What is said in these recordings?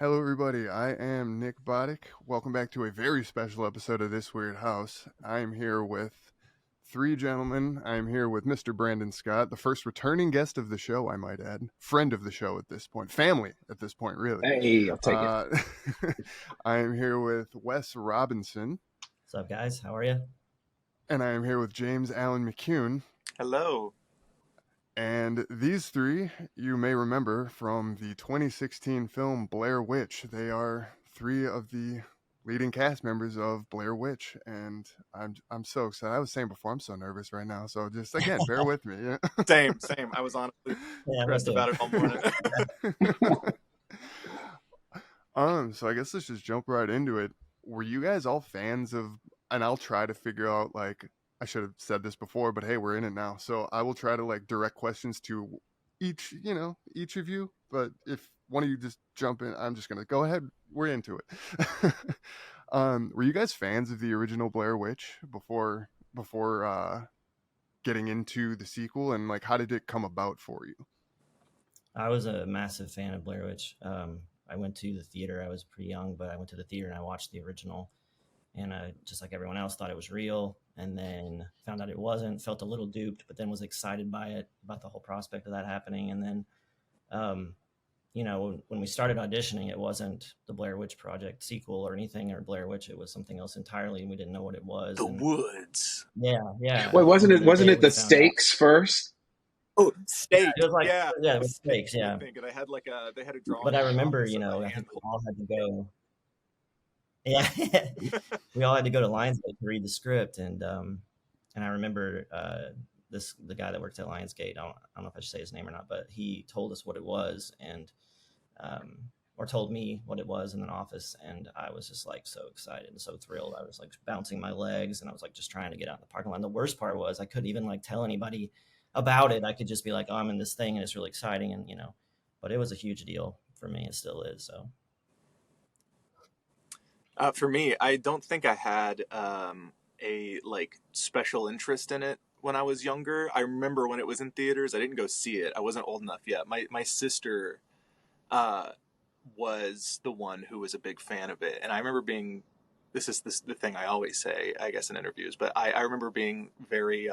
Hello, everybody. I am Nick Boddick. Welcome back to a very special episode of This Weird House. I am here with three gentlemen. I am here with Mr. Brandon Scott, the first returning guest of the show, I might add. Friend of the show at this point. Family at this point, really. Hey, I'll take it. I am here with Wes Robinson. What's up, guys? How are you? And I am here with James Allen McCune. Hello. And these three, you may remember from the 2016 film Blair Witch. They are three of the leading cast members of Blair Witch, and I'm so excited. I was saying before, I'm so nervous right now. So just again, bear with me. Same. I was honestly stressed about it all morning. So I guess let's just jump right into it. Were you guys all fans of? And I'll try to figure out like. I should have said this before, but hey, we're in it now. So I will try to like direct questions to each of you. But if one of you just jump in, I'm just going to go ahead. We're into it. Were you guys fans of the original Blair Witch before getting into the sequel? And like, how did it come about for you? I was a massive fan of Blair Witch. I went to the theater. I was pretty young, but I went to the theater and I watched the original. And I, just like everyone else, thought it was real, and then found out it wasn't, felt a little duped, but then was excited by it, about the whole prospect of that happening. And then, when we started auditioning, it wasn't the Blair Witch Project sequel or anything, or Blair Witch. It was something else entirely, and we didn't know what it was. The Woods. Yeah. Wait, wasn't it the stakes first? Oh, stakes. It was like, yeah, it was stakes, yeah. I think they had a drawing. But I remember, I think we all had to go. Yeah, we all had to go to Lionsgate to read the script, and I remember the guy that worked at Lionsgate. I don't know if I should say his name or not, but he told us what it was, and or told me what it was in an office, and I was just like so excited and so thrilled. I was like bouncing my legs, and I was like just trying to get out in the parking lot. And the worst part was I couldn't even like tell anybody about it. I could just be like, "Oh, I'm in this thing, and it's really exciting," and but it was a huge deal for me. It still is. So. For me, I don't think I had a like special interest in it when I was younger. I remember when it was in theaters. I didn't go see it. I wasn't old enough yet. My sister was the one who was a big fan of it, and I remember being. This is the thing I always say, I guess, in interviews. But I remember being very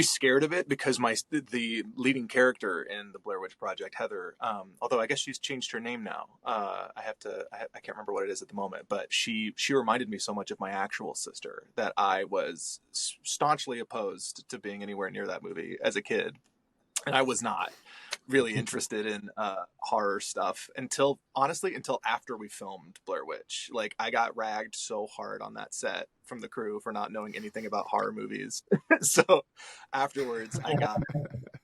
scared of it because the leading character in the Blair Witch Project, Heather, although I guess she's changed her name now. I can't remember what it is at the moment, but she reminded me so much of my actual sister that I was staunchly opposed to being anywhere near that movie as a kid. And I was not really interested in horror stuff until after we filmed Blair Witch. Like, I got ragged so hard on that set from the crew for not knowing anything about horror movies. So afterwards, I got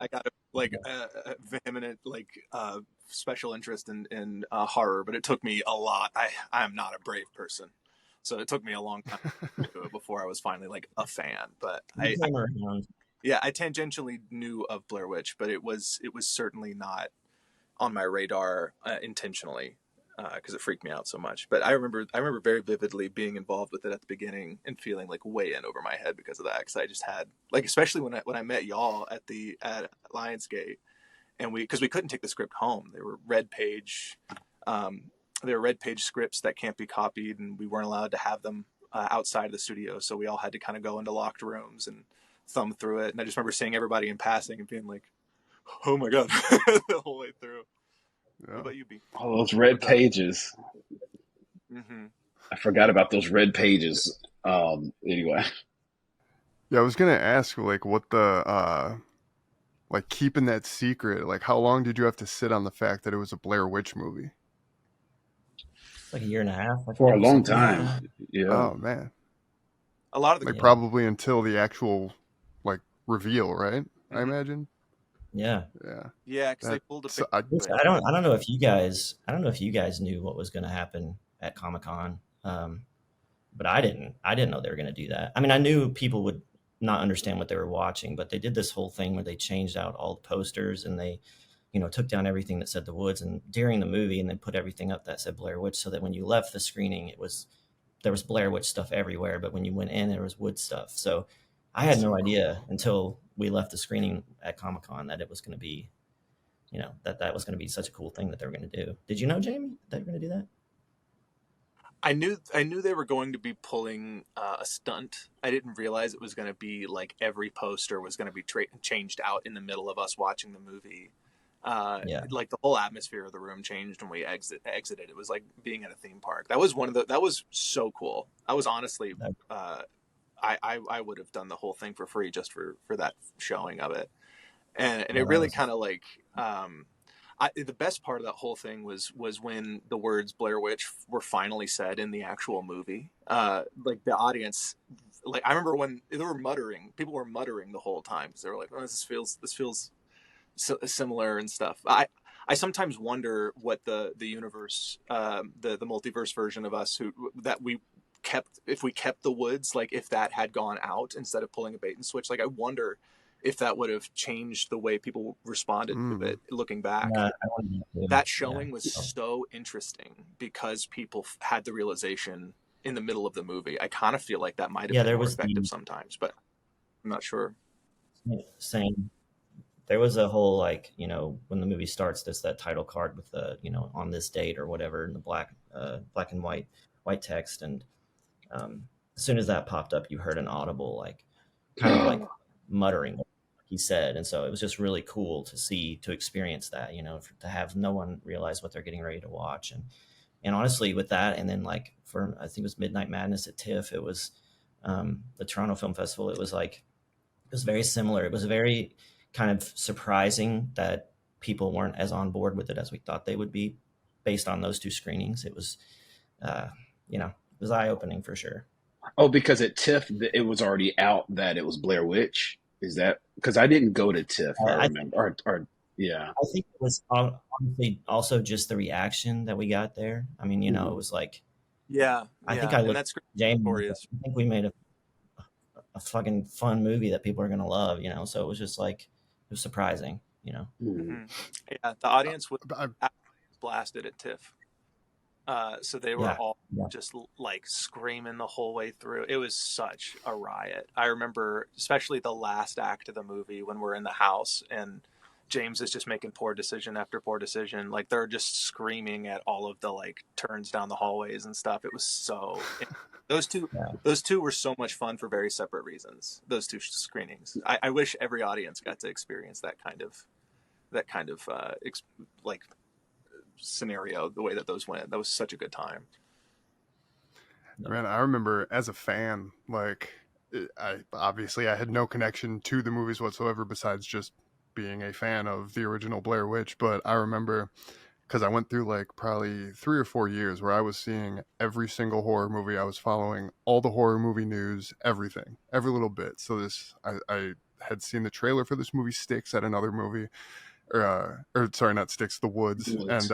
a vehement special interest in horror, but it took me a lot. I am not a brave person, so it took me a long time to do it before I was finally like a fan. But I tangentially knew of Blair Witch, but it was certainly not on my radar intentionally because it freaked me out so much. But I remember very vividly being involved with it at the beginning and feeling like way in over my head because of that. Because I just had like, especially when I met y'all at Lionsgate, and because we couldn't take the script home. They were red page scripts that can't be copied, and we weren't allowed to have them outside of the studio. So we all had to kind of go into locked rooms and thumb through it. And I just remember seeing everybody in passing and being like, oh my God, the whole way through. Yeah. What about you, B? All those red pages. Mm-hmm. I forgot about those red pages. Anyway. Yeah, I was going to ask, like, what the, like, keeping that secret, like, how long did you have to sit on the fact that it was a Blair Witch movie? Like a year and a half. For a long time. Yeah. Oh, man. A lot of the... Like, probably until the actual, like, reveal, right? Mm-hmm. I imagine. Yeah, because they pulled a big... I don't know if you guys knew what was going to happen at Comic-Con, but I didn't know they were going to do that. I mean, I knew people would not understand what they were watching, but they did this whole thing where they changed out all the posters and they, took down everything that said The Woods and during the movie, and then put everything up that said Blair Witch, so that when you left the screening, there was Blair Witch stuff everywhere, but when you went in, there was Woods stuff. So I had no idea until we left the screening at Comic-Con that it was going to be that was going to be such a cool thing that they were going to do. Did you know, Jamie, that they were going to do that? I knew they were going to be pulling a stunt. I didn't realize it was going to be like every poster was going to be changed out in the middle of us watching the movie. Yeah. Like the whole atmosphere of the room changed when we exited. It was like being at a theme park. That was so cool. I was honestly, I would have done the whole thing for free just for that showing of it. And it really kind of like, the best part of that whole thing was when the words Blair Witch were finally said in the actual movie. Like the audience, like I remember when they were muttering, people were muttering the whole time because they were like, "Oh, this feels similar and stuff." I sometimes wonder what the universe, the multiverse version of us if we kept the woods, like if that had gone out instead of pulling a bait and switch, like I wonder if that would have changed the way people responded to it looking back. That showing was so interesting because people had the realization in the middle of the movie. I kind of feel like that might have been more effective sometimes, but I'm not sure. Same. There was a whole, like, when the movie starts, there's that title card with the, on this date or whatever in the black and white text. And as soon as that popped up, you heard an audible, like, kind of like muttering what he said. And so it was just really cool to experience that, to have no one realize what they're getting ready to watch. And honestly, with that, and then like I think it was Midnight Madness at TIFF, it was the Toronto Film Festival. It was very similar. It was very kind of surprising that people weren't as on board with it as we thought they would be based on those two screenings. It was, it was eye-opening for sure. Oh, because at TIFF, it was already out that it was Blair Witch. Is that because I didn't go to TIFF? I remember. Yeah. I think it was honestly also just the reaction that we got there. I mean, it was like, I think I looked at James. I think we made a fucking fun movie that people are gonna love. So it was just like, it was surprising. Mm-hmm. Yeah, the audience was blasted at TIFF. So they were all just like screaming the whole way through. It was such a riot. I remember especially the last act of the movie when we're in the house and James is just making poor decision after poor decision. Like they're just screaming at all of the like turns down the hallways and stuff. It was so those two were so much fun for very separate reasons. Those two screenings. I wish every audience got to experience that kind of like scenario, the way that those went. That was such a good time. Man, I remember as a fan, like I had no connection to the movies whatsoever besides just being a fan of the original Blair Witch, but I remember because I went through like probably 3 or 4 years where I was seeing every single horror movie. I was following all the horror movie news, everything, every little bit. So I had seen the trailer for this movie Sticks at another movie, or sorry, not Sticks, The Woods. And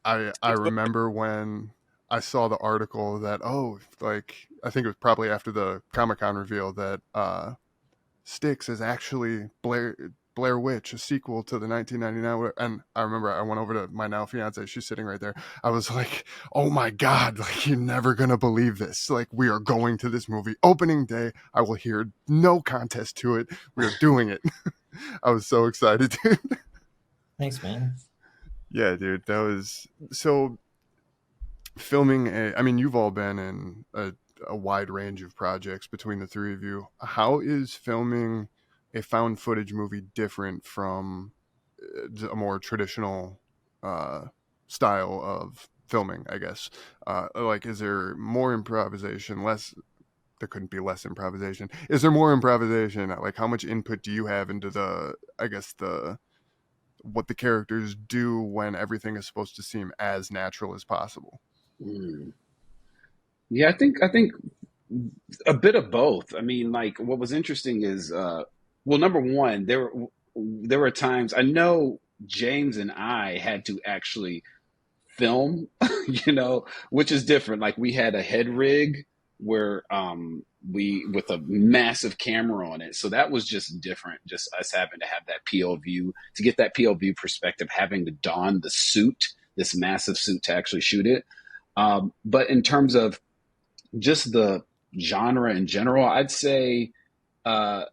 I remember when I saw the article that, I think it was probably after the Comic-Con reveal that Sticks is actually Blair Witch, a sequel to the 1999. And I remember I went over to my now fiance. She's sitting right there. I was like, oh my God, like you're never going to believe this. Like we are going to this movie opening day. I will hear no contest to it. We are doing it. I was so excited, dude. Thanks, man. Yeah, dude. That was so filming you've all been in a wide range of projects between the three of you. How is filming a found footage movie different from a more traditional style of filming, I guess? Like, is there more improvisation, less? There couldn't be less improvisation. Is there more improvisation? Like, how much input do you have into what the characters do when everything is supposed to seem as natural as possible? Yeah, I think a bit of both. I mean, like what was interesting is, number one, there were times I know James and I had to actually film, which is different. Like we had a head rig where we with a massive camera on it, so that was just different. Just us having to have that POV to get that POV perspective, having to don the suit, this massive suit to actually shoot it. But in terms of just the genre in general, I'd say I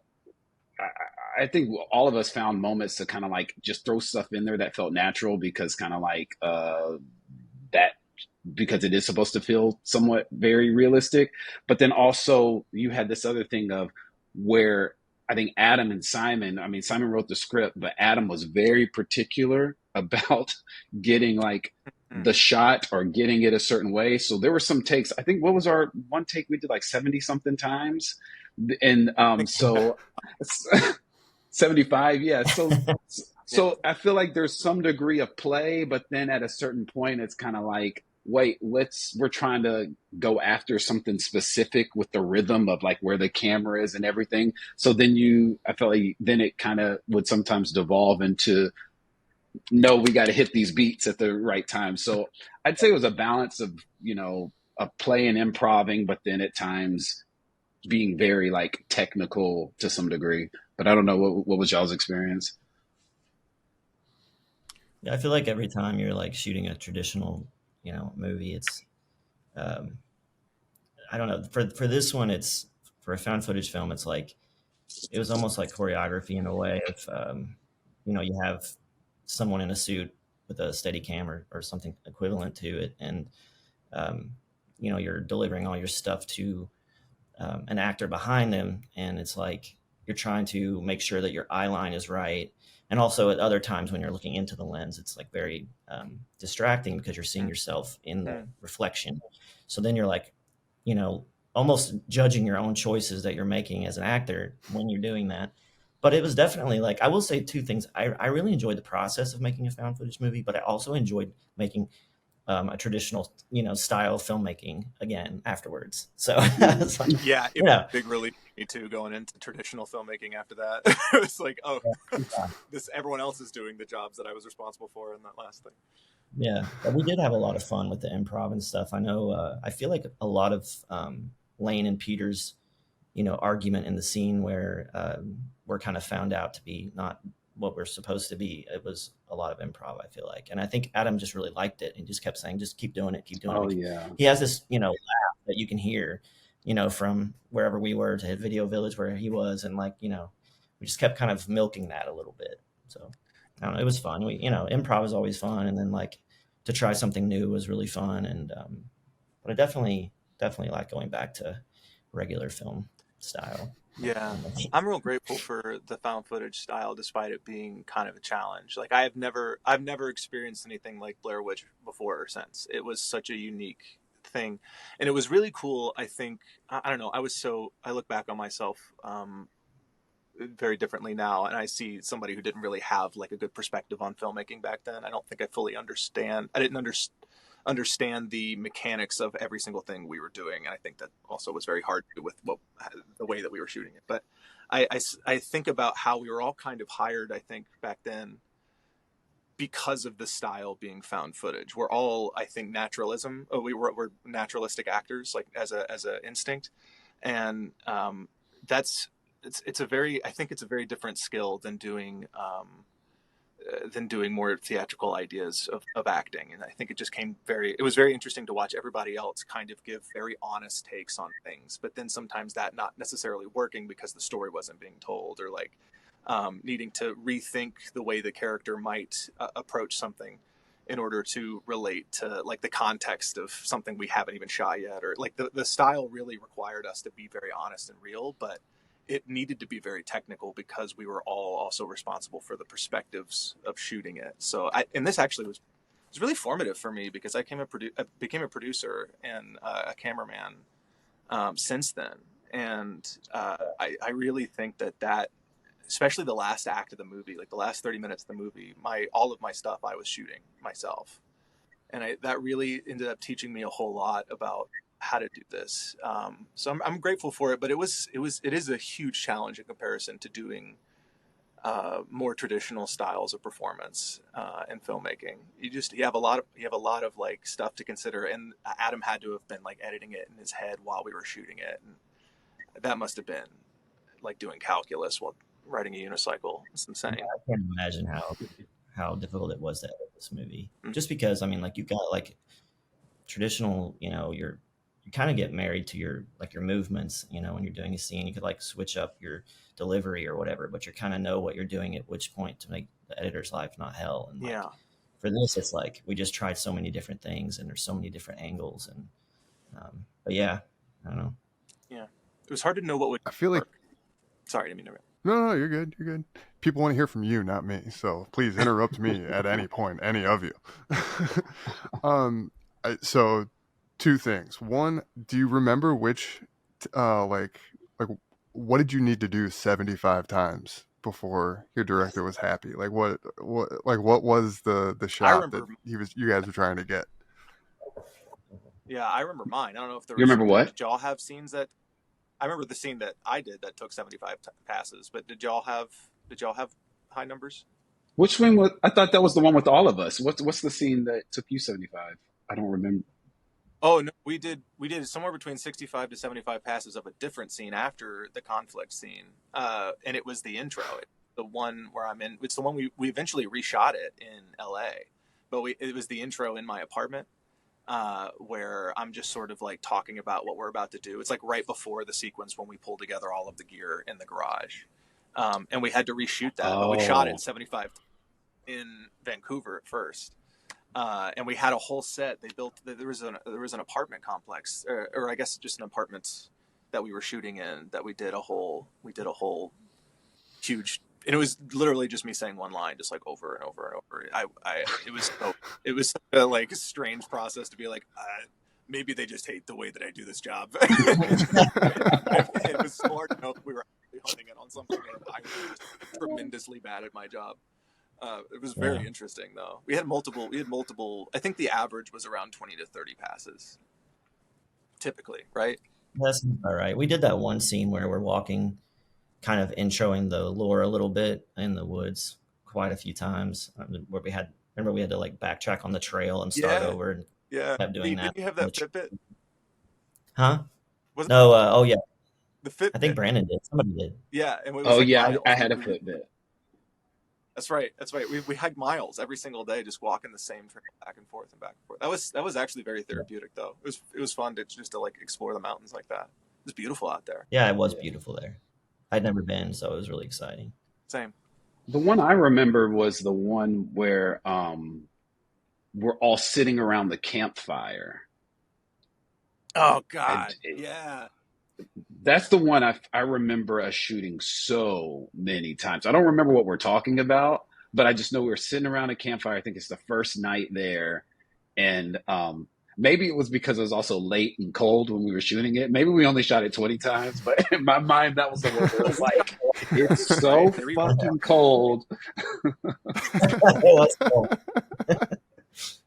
I think all of us found moments to kind of like just throw stuff in there that felt natural because kind of like that because it is supposed to feel somewhat very realistic. But then also you had this other thing of where I think Adam and Simon, I mean, Simon wrote the script, but Adam was very particular about getting like the shot or getting it a certain way. So there were some takes. I think what was our one take we did like 70 something times. And so 75, yeah. So I feel like there's some degree of play, but then at a certain point, it's kind of like, wait, we're trying to go after something specific with the rhythm of like where the camera is and everything. So then I felt like then it kind of would sometimes devolve into, no, we got to hit these beats at the right time. So I'd say it was a balance of, of play and improving, but then at times being very like technical to some degree. But I don't know what was y'all's experience. Yeah, I feel like every time you're like shooting a traditional, movie, it's, I don't know. For this one, it's for a found footage film. It's like it was almost like choreography in a way of, you have someone in a suit with a steady cam or something equivalent to it, and you're delivering all your stuff to an actor behind them, and it's like you're trying to make sure that your eye line is right. And also at other times when you're looking into the lens, it's like very distracting because you're seeing yourself in the reflection. So then you're like, almost judging your own choices that you're making as an actor when you're doing that. But it was definitely like, I will say two things. I really enjoyed the process of making a found footage movie, but I also enjoyed making a traditional, style filmmaking again afterwards. So it's like, yeah, it was a big relief for me too, going into traditional filmmaking after that. It was like, oh, this everyone else is doing the jobs that I was responsible for in that last thing. Yeah, but we did have a lot of fun with the improv and stuff. I know. I feel like a lot of Lane and Peter's, argument in the scene where we're kind of found out to be not what we're supposed to be. It was a lot of improv, I feel like. And I think Adam just really liked it and just kept saying, just keep doing it, keep doing it. Oh, yeah. He has this, laugh that you can hear, from wherever we were to Video Village where he was. And like, we just kept kind of milking that a little bit. So I don't know, it was fun. We, improv is always fun. And then like to try something new was really fun. And, but I definitely like going back to regular film style. Yeah, I'm real grateful for the found footage style, despite it being kind of a challenge. Like I've never experienced anything like Blair Witch before or since. It was such a unique thing, and it was really cool. I think I don't know. I look back on myself very differently now, and I see somebody who didn't really have like a good perspective on filmmaking back then. I don't think I fully understand. I didn't understand the mechanics of every single thing we were doing, and I think that also was very hard to do with the way that we were shooting it. But I think about how we were all kind of hired, I think, back then because of the style being found footage. We're all, I think, we're naturalistic actors, like as a instinct, and it's a very different skill than doing more theatrical ideas of acting. And I think it was very interesting to watch everybody else kind of give very honest takes on things, but then sometimes that not necessarily working because the story wasn't being told, or like needing to rethink the way the character might approach something in order to relate to like the context of something we haven't even shot yet, or like the style really required us to be very honest and real, but it needed to be very technical because we were all also responsible for the perspectives of shooting it. So and this actually was really formative for me because I became a producer and a cameraman since then. And I really think that especially the last act of the movie, like the last 30 minutes of the movie, all of my stuff I was shooting myself. And that really ended up teaching me a whole lot about how to do this. So I'm grateful for it, but it is a huge challenge in comparison to doing more traditional styles of performance in filmmaking. You have a lot of like stuff to consider, and Adam had to have been like editing it in his head while we were shooting it, and that must have been like doing calculus while riding a unicycle. It's insane. Yeah, I can't imagine how difficult it was to edit this movie. Just because, I mean, like you've got like traditional, your you kind of get married to your movements, when you're doing a scene. You could like switch up your delivery or whatever, but you kind of know what you're doing at which point to make the editor's life not hell. And like for this, it's like we just tried so many different things, and there's so many different angles. And but yeah, I don't know. Yeah, it was hard to know what would. I feel like. Sorry, I didn't mean to. No, you're good. You're good. People want to hear from you, not me. So please interrupt me at any point, any of you. So 2 things. One, do you remember which, like, what did you need to do 75 times before your director was happy? Like, what was the shot that you guys were trying to get? Yeah, I remember mine. I don't know if there. You remember what? Did y'all have scenes that? I remember the scene that I did that took 75 passes, but did y'all have high numbers? Which one was? I thought that was the one with all of us. What's the scene that took you 75? I don't remember. Oh no, we did somewhere between 65 to 75 passes of a different scene after the conflict scene, and it was the intro. The one where I'm in. It's the one we eventually reshot it in L.A., but it was the intro in my apartment. Where I'm just sort of like talking about what we're about to do. It's like right before the sequence when we pull together all of the gear in the garage. And we had to reshoot that, but we shot it 75 in Vancouver at first. And we had a whole set. There was an apartment complex, or I guess just an apartment that we were shooting in, that we did a whole huge. And it was literally just me saying one line, just like over and over and over. It was such a like strange process to be like, maybe they just hate the way that I do this job. It was so hard to know if we were actually honing it on something, and I was just tremendously bad at my job. It was very interesting though. We had multiple. I think the average was around 20 to 30 passes, typically, right? That's all right. We did that one scene where we're walking, kind of introing the lore a little bit in the woods quite a few times, where we had to like backtrack on the trail and start over, and kept doing that. Didn't you have that Fitbit? Huh? No. Oh yeah. The Fitbit. I think Brandon did. Somebody did. Yeah. And it was I had a Fitbit. That's right. We hiked miles every single day, just walking the same trail back and forth and back and forth. That was actually very therapeutic though. It was fun to like explore the mountains like that. It was beautiful out there. Yeah, it was beautiful there. I'd never been, so it was really exciting. Same. The one I remember was the one where we're all sitting around the campfire. Oh God, yeah. That's the one I remember us shooting so many times. I don't remember what we're talking about, but I just know we were sitting around a campfire. I think it's the first night there, and maybe it was because it was also late and cold when we were shooting it. Maybe we only shot it 20 times, but in my mind, that was the one where it was like, it's so fucking cold.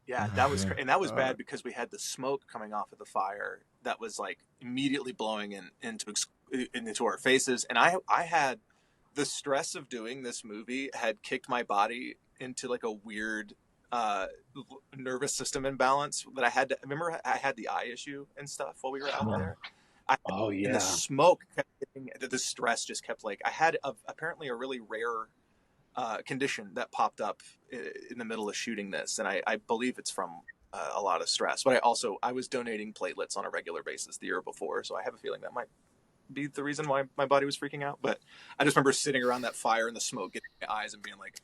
Yeah, that was and that was bad because we had the smoke coming off of the fire that was like immediately blowing into our faces, and I had the stress of doing this movie had kicked my body into like a weird nervous system imbalance that I had the eye issue and stuff while we were out there. And the smoke kept getting, the stress just kept like, I had apparently a really rare condition that popped up in the middle of shooting this. And I believe it's from a lot of stress, but I was donating platelets on a regular basis the year before. So I have a feeling that might be the reason why my body was freaking out. But I just remember sitting around that fire and the smoke getting in my eyes and being like,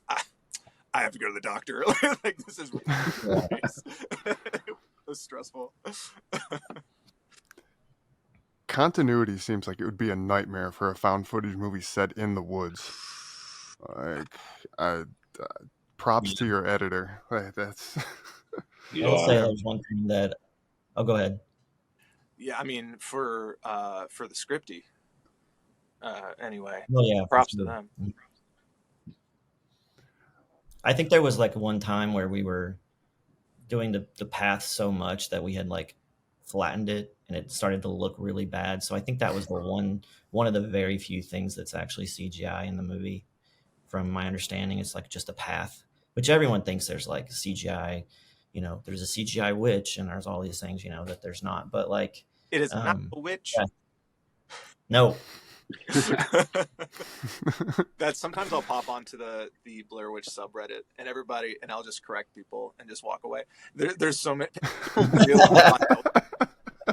I have to go to the doctor. Like, this is ridiculous. It was stressful. Continuity seems like it would be a nightmare for a found footage movie set in the woods. Like, props to your editor. Like, that's. I'll say there's one thing that. Oh, go ahead. Yeah, I mean, for the scripty. Anyway. Well, yeah. Props to them. I think there was like one time where we were doing the path so much that we had like flattened it and it started to look really bad. So I think that was the one of the very few things that's actually CGI in the movie. From my understanding, it's like just a path, which everyone thinks there's like CGI, there's a CGI witch and there's all these things, that there's not. But like it is not a witch. Yeah. No. That sometimes I'll pop onto the Blair Witch subreddit and I'll just correct people and just walk away. There's so many people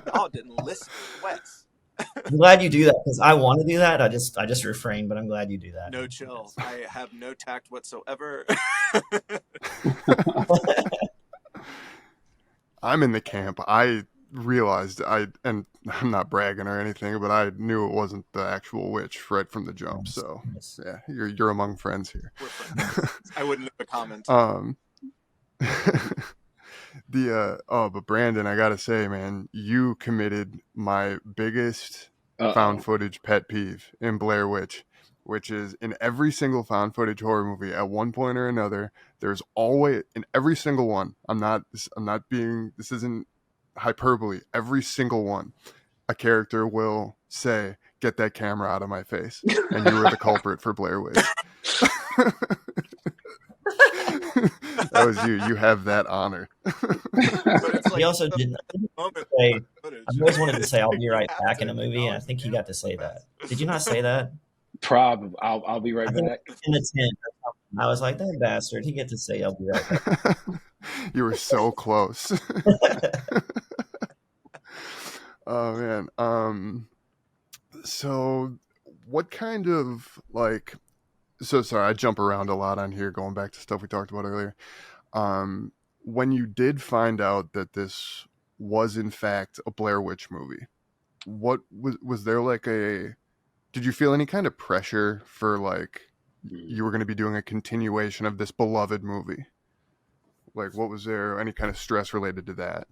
Y'all didn't listen to Wes. I'm glad you do that because I want to do that. I just refrain, but I'm glad you do that. No chill. I have no tact whatsoever. I'm in the camp. I realized and I'm not bragging or anything, but I knew it wasn't the actual witch right from the jump. Nice, So nice. yeah, you're among friends here. We're friends. I wouldn't leave a comment. But Brandon, I gotta say, man, you committed my biggest found footage pet peeve in Blair Witch, which is in every single found footage horror movie at one point or another, there's always, in every single one, this isn't hyperbole, every single one, a character will say, "Get that camera out of my face," and you were the culprit for Blair Witch. That was you. You have that honor. But it's like He also didn't say. I always wanted to say "I'll be right back" in a movie, and I think he got to say that. Did you not say that? Probably. I'll be right back. In the tent, I was like, "That bastard." He get to say "I'll be right back." You were so close. Oh man. So what kind of like? So sorry, I jump around a lot on here, going back to stuff we talked about earlier. When you did find out that this was in fact a Blair Witch movie, what was there like did you feel any kind of pressure for like you were going to be doing a continuation of this beloved movie? Like, what was there any kind of stress related to that?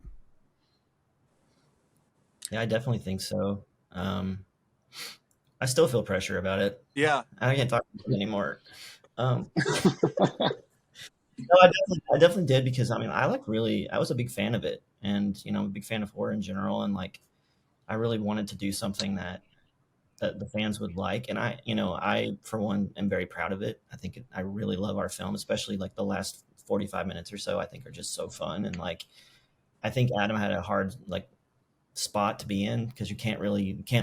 Yeah, I definitely think so. I still feel pressure about it. Yeah. I can't talk about it anymore. No, I definitely did because I mean, I was a big fan of it, and I'm a big fan of horror in general, and like, I really wanted to do something that the fans would like, and I for one am very proud of it. I really love our film, especially like the last 45 minutes or so. I think are just so fun, and like, I think Adam had a hard like spot to be in because you can't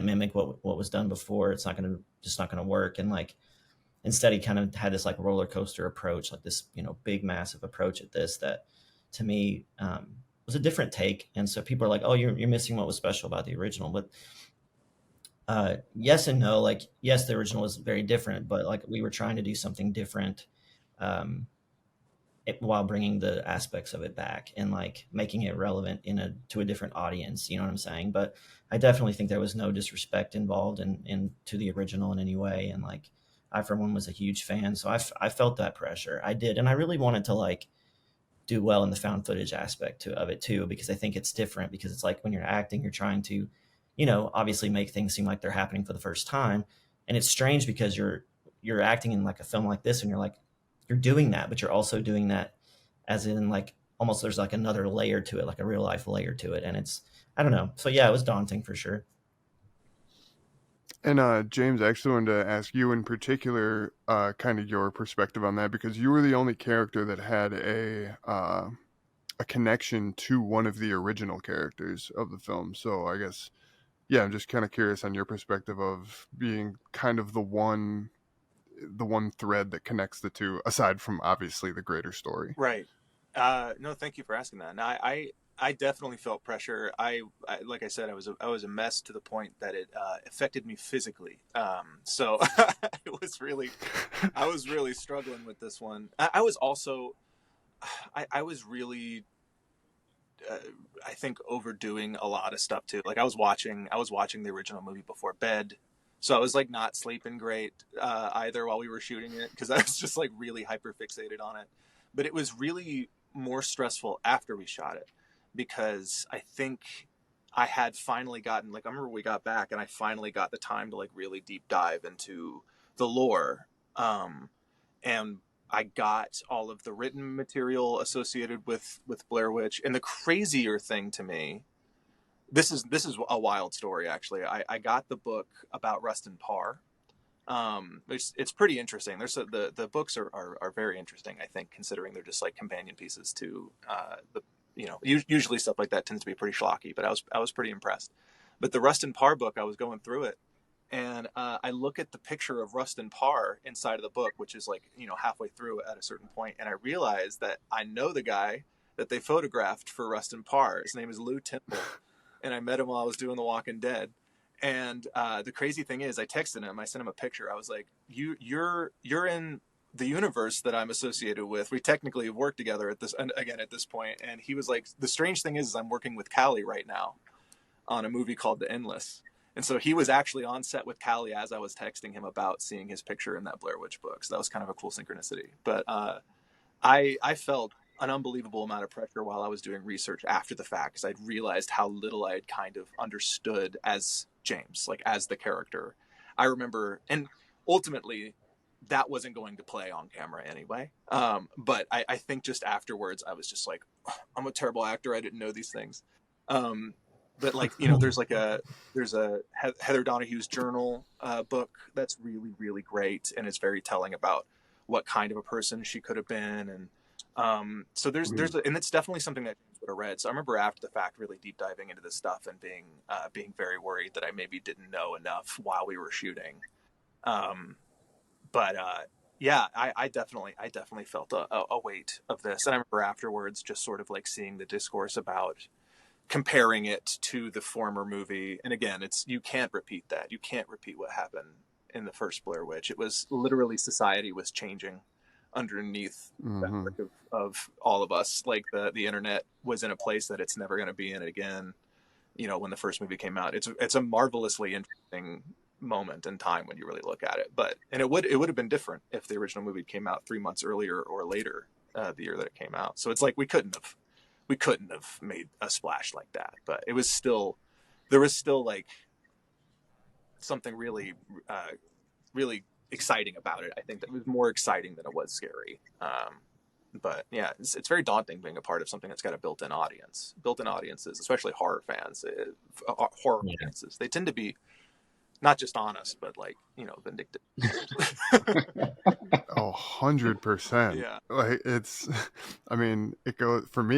mimic what was done before. It's not gonna work, and like instead he kind of had this like roller coaster approach, like this big massive approach at this that to me was a different take. And so people are like, oh, you're missing what was special about the original. But yes and no. Like, yes, the original was very different, but like we were trying to do something different while bringing the aspects of it back and like making it relevant to a different audience. You know what I'm saying? But I definitely think there was no disrespect involved in to the original in any way. And like, I, for one, was a huge fan. So I felt that pressure. I did. And I really wanted to like do well in the found footage aspect of it too, because I think it's different because it's like when you're acting, you're trying to, obviously make things seem like they're happening for the first time. And it's strange because you're acting in like a film like this and you're doing that, but you're also doing that as in like almost there's like another layer to it, like a real life layer to it. And I don't know. So yeah, it was daunting for sure. And James, I actually wanted to ask you in particular, kind of your perspective on that, because you were the only character that had a connection to one of the original characters of the film. So I guess, yeah, I'm just kind of curious on your perspective of being kind of the one thread that connects the two, aside from obviously the greater story. Right. No, thank you for asking that. No, I definitely felt pressure. I like I said, I was a mess to the point that it affected me physically. So I was really struggling with this one. I was also, I was really, I think overdoing a lot of stuff too. Like I was watching the original movie before bed. So I was like not sleeping great either while we were shooting it because I was just like really hyper fixated on it. But it was really more stressful after we shot it because I think I had finally gotten like I remember we got back and I finally got the time to like really deep dive into the lore, and I got all of the written material associated with Blair Witch. And the crazier thing to me, this is a wild story actually. I got the book about Rustin Parr. It's pretty interesting. The books are very interesting, I think, considering they're just like companion pieces to usually stuff like that tends to be pretty schlocky, but I was pretty impressed. But the Rustin Parr book, I was going through it, and I look at the picture of Rustin Parr inside of the book, which is like halfway through at a certain point, and I realize that I know the guy that they photographed for Rustin Parr. His name is Lou Temple. and I met him while I was doing The Walking Dead. And the crazy thing is, I texted him. I sent him a picture. I was like, "You're in the universe that I'm associated with. We technically have worked together at this point." And he was like, "The strange thing is I'm working with Callie right now on a movie called The Endless." And so he was actually on set with Callie as I was texting him about seeing his picture in that Blair Witch book. So that was kind of a cool synchronicity. But I felt an unbelievable amount of pressure while I was doing research after the fact, because I'd realized how little I had kind of understood as James, like as the character. I remember, and ultimately that wasn't going to play on camera anyway. But I think just afterwards, I was just like, I'm a terrible actor. I didn't know these things. But like, there's a Heather Donahue's journal book that's really, really great. And it's very telling about what kind of a person she could have been. And so and it's definitely something that I would have read. So I remember after the fact really deep diving into this stuff and being very worried that I maybe didn't know enough while we were shooting. But yeah, I definitely felt a weight of this. And I remember afterwards just sort of like seeing the discourse about comparing it to the former movie. And again, you can't repeat that. You can't repeat what happened in the first Blair Witch. It was literally society was changing underneath the fabric of all of us. Like the internet was in a place that it's never going to be in again. When the first movie came out, it's a marvelously interesting moment in time when you really look at it. And it would have been different if the original movie came out 3 months earlier or later, the year that it came out. So it's like we couldn't have made a splash like that. But there was still like something really really exciting about it. I think that it was more exciting than it was scary. But yeah, it's very daunting being a part of something that's got a built-in audience. Built-in audiences, especially horror fans, horror audiences, they tend to be not just honest, but like, vindictive. 100%. Yeah. Like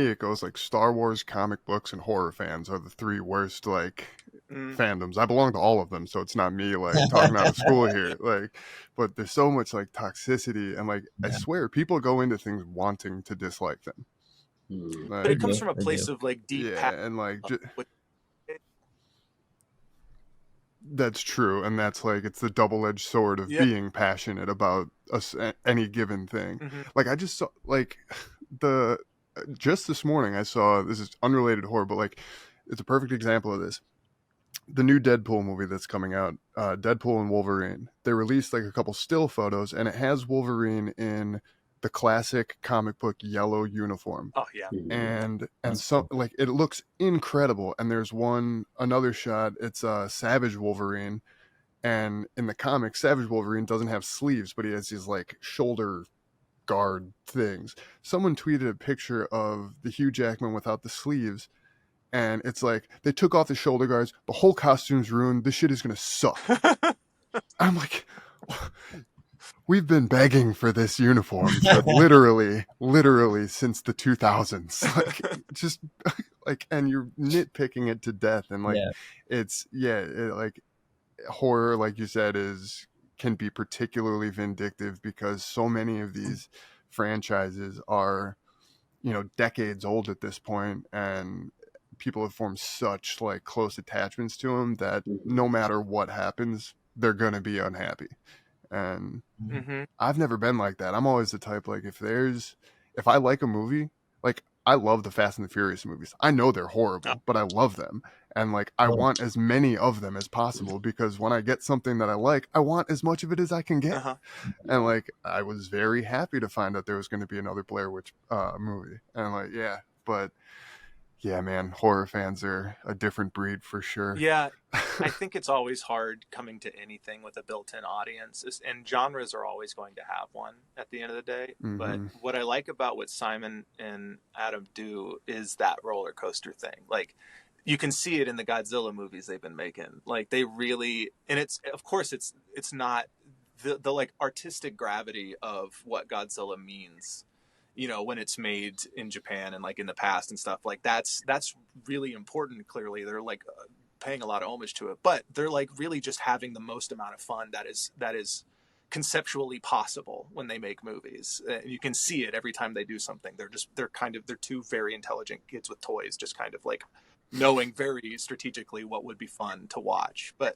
it goes like Star Wars, comic books, and horror fans are the three worst like fandoms. I belong to all of them, so it's not me like talking out of school here. Like, but there's so much like toxicity, and like I swear people go into things wanting to dislike them. Like, but it comes from a place of like deep and like that's true, and that's like it's the double-edged sword of being passionate about any given thing. Like I just saw just this morning I saw, this is unrelated horror, but like it's a perfect example of this. The new Deadpool movie that's coming out, Deadpool and Wolverine. They released like a couple still photos, and it has Wolverine in the classic comic book yellow uniform. Oh yeah. And so like it looks incredible. And there's another shot, it's Savage Wolverine, and in the comic Savage Wolverine doesn't have sleeves, but he has these like shoulder guard things. Someone tweeted a picture of the Hugh Jackman without the sleeves, and it's like they took off the shoulder guards, the whole costume's ruined, this shit is gonna suck. I'm like, we've been begging for this uniform for literally since the 2000s. Like, just like, and you're nitpicking it to death. And like, like horror, like you said, can be particularly vindictive because so many of these franchises are, decades old at this point, and people have formed such like close attachments to them that no matter what happens, they're gonna be unhappy. And I've never been like that. I'm always the type, like, if I like a movie, like I love the Fast and the Furious movies. I know they're horrible, but I love them. And like I want as many of them as possible, because when I get something that I like, I want as much of it as I can get. And like I was very happy to find out there was going to be another Blair Witch movie. And like, but yeah, man, horror fans are a different breed for sure. Yeah, I think it's always hard coming to anything with a built-in audience, and genres are always going to have one at the end of the day. But what I like about what Simon and Adam do is that roller coaster thing. Like, you can see it in the Godzilla movies they've been making. Like, they really, and it's not the like artistic gravity of what Godzilla means, when it's made in Japan and like in the past and stuff, like that's really important. Clearly they're like paying a lot of homage to it, but they're like really just having the most amount of fun that is conceptually possible when they make movies. And you can see it every time they do something. They're two very intelligent kids with toys, just kind of like knowing very strategically what would be fun to watch. But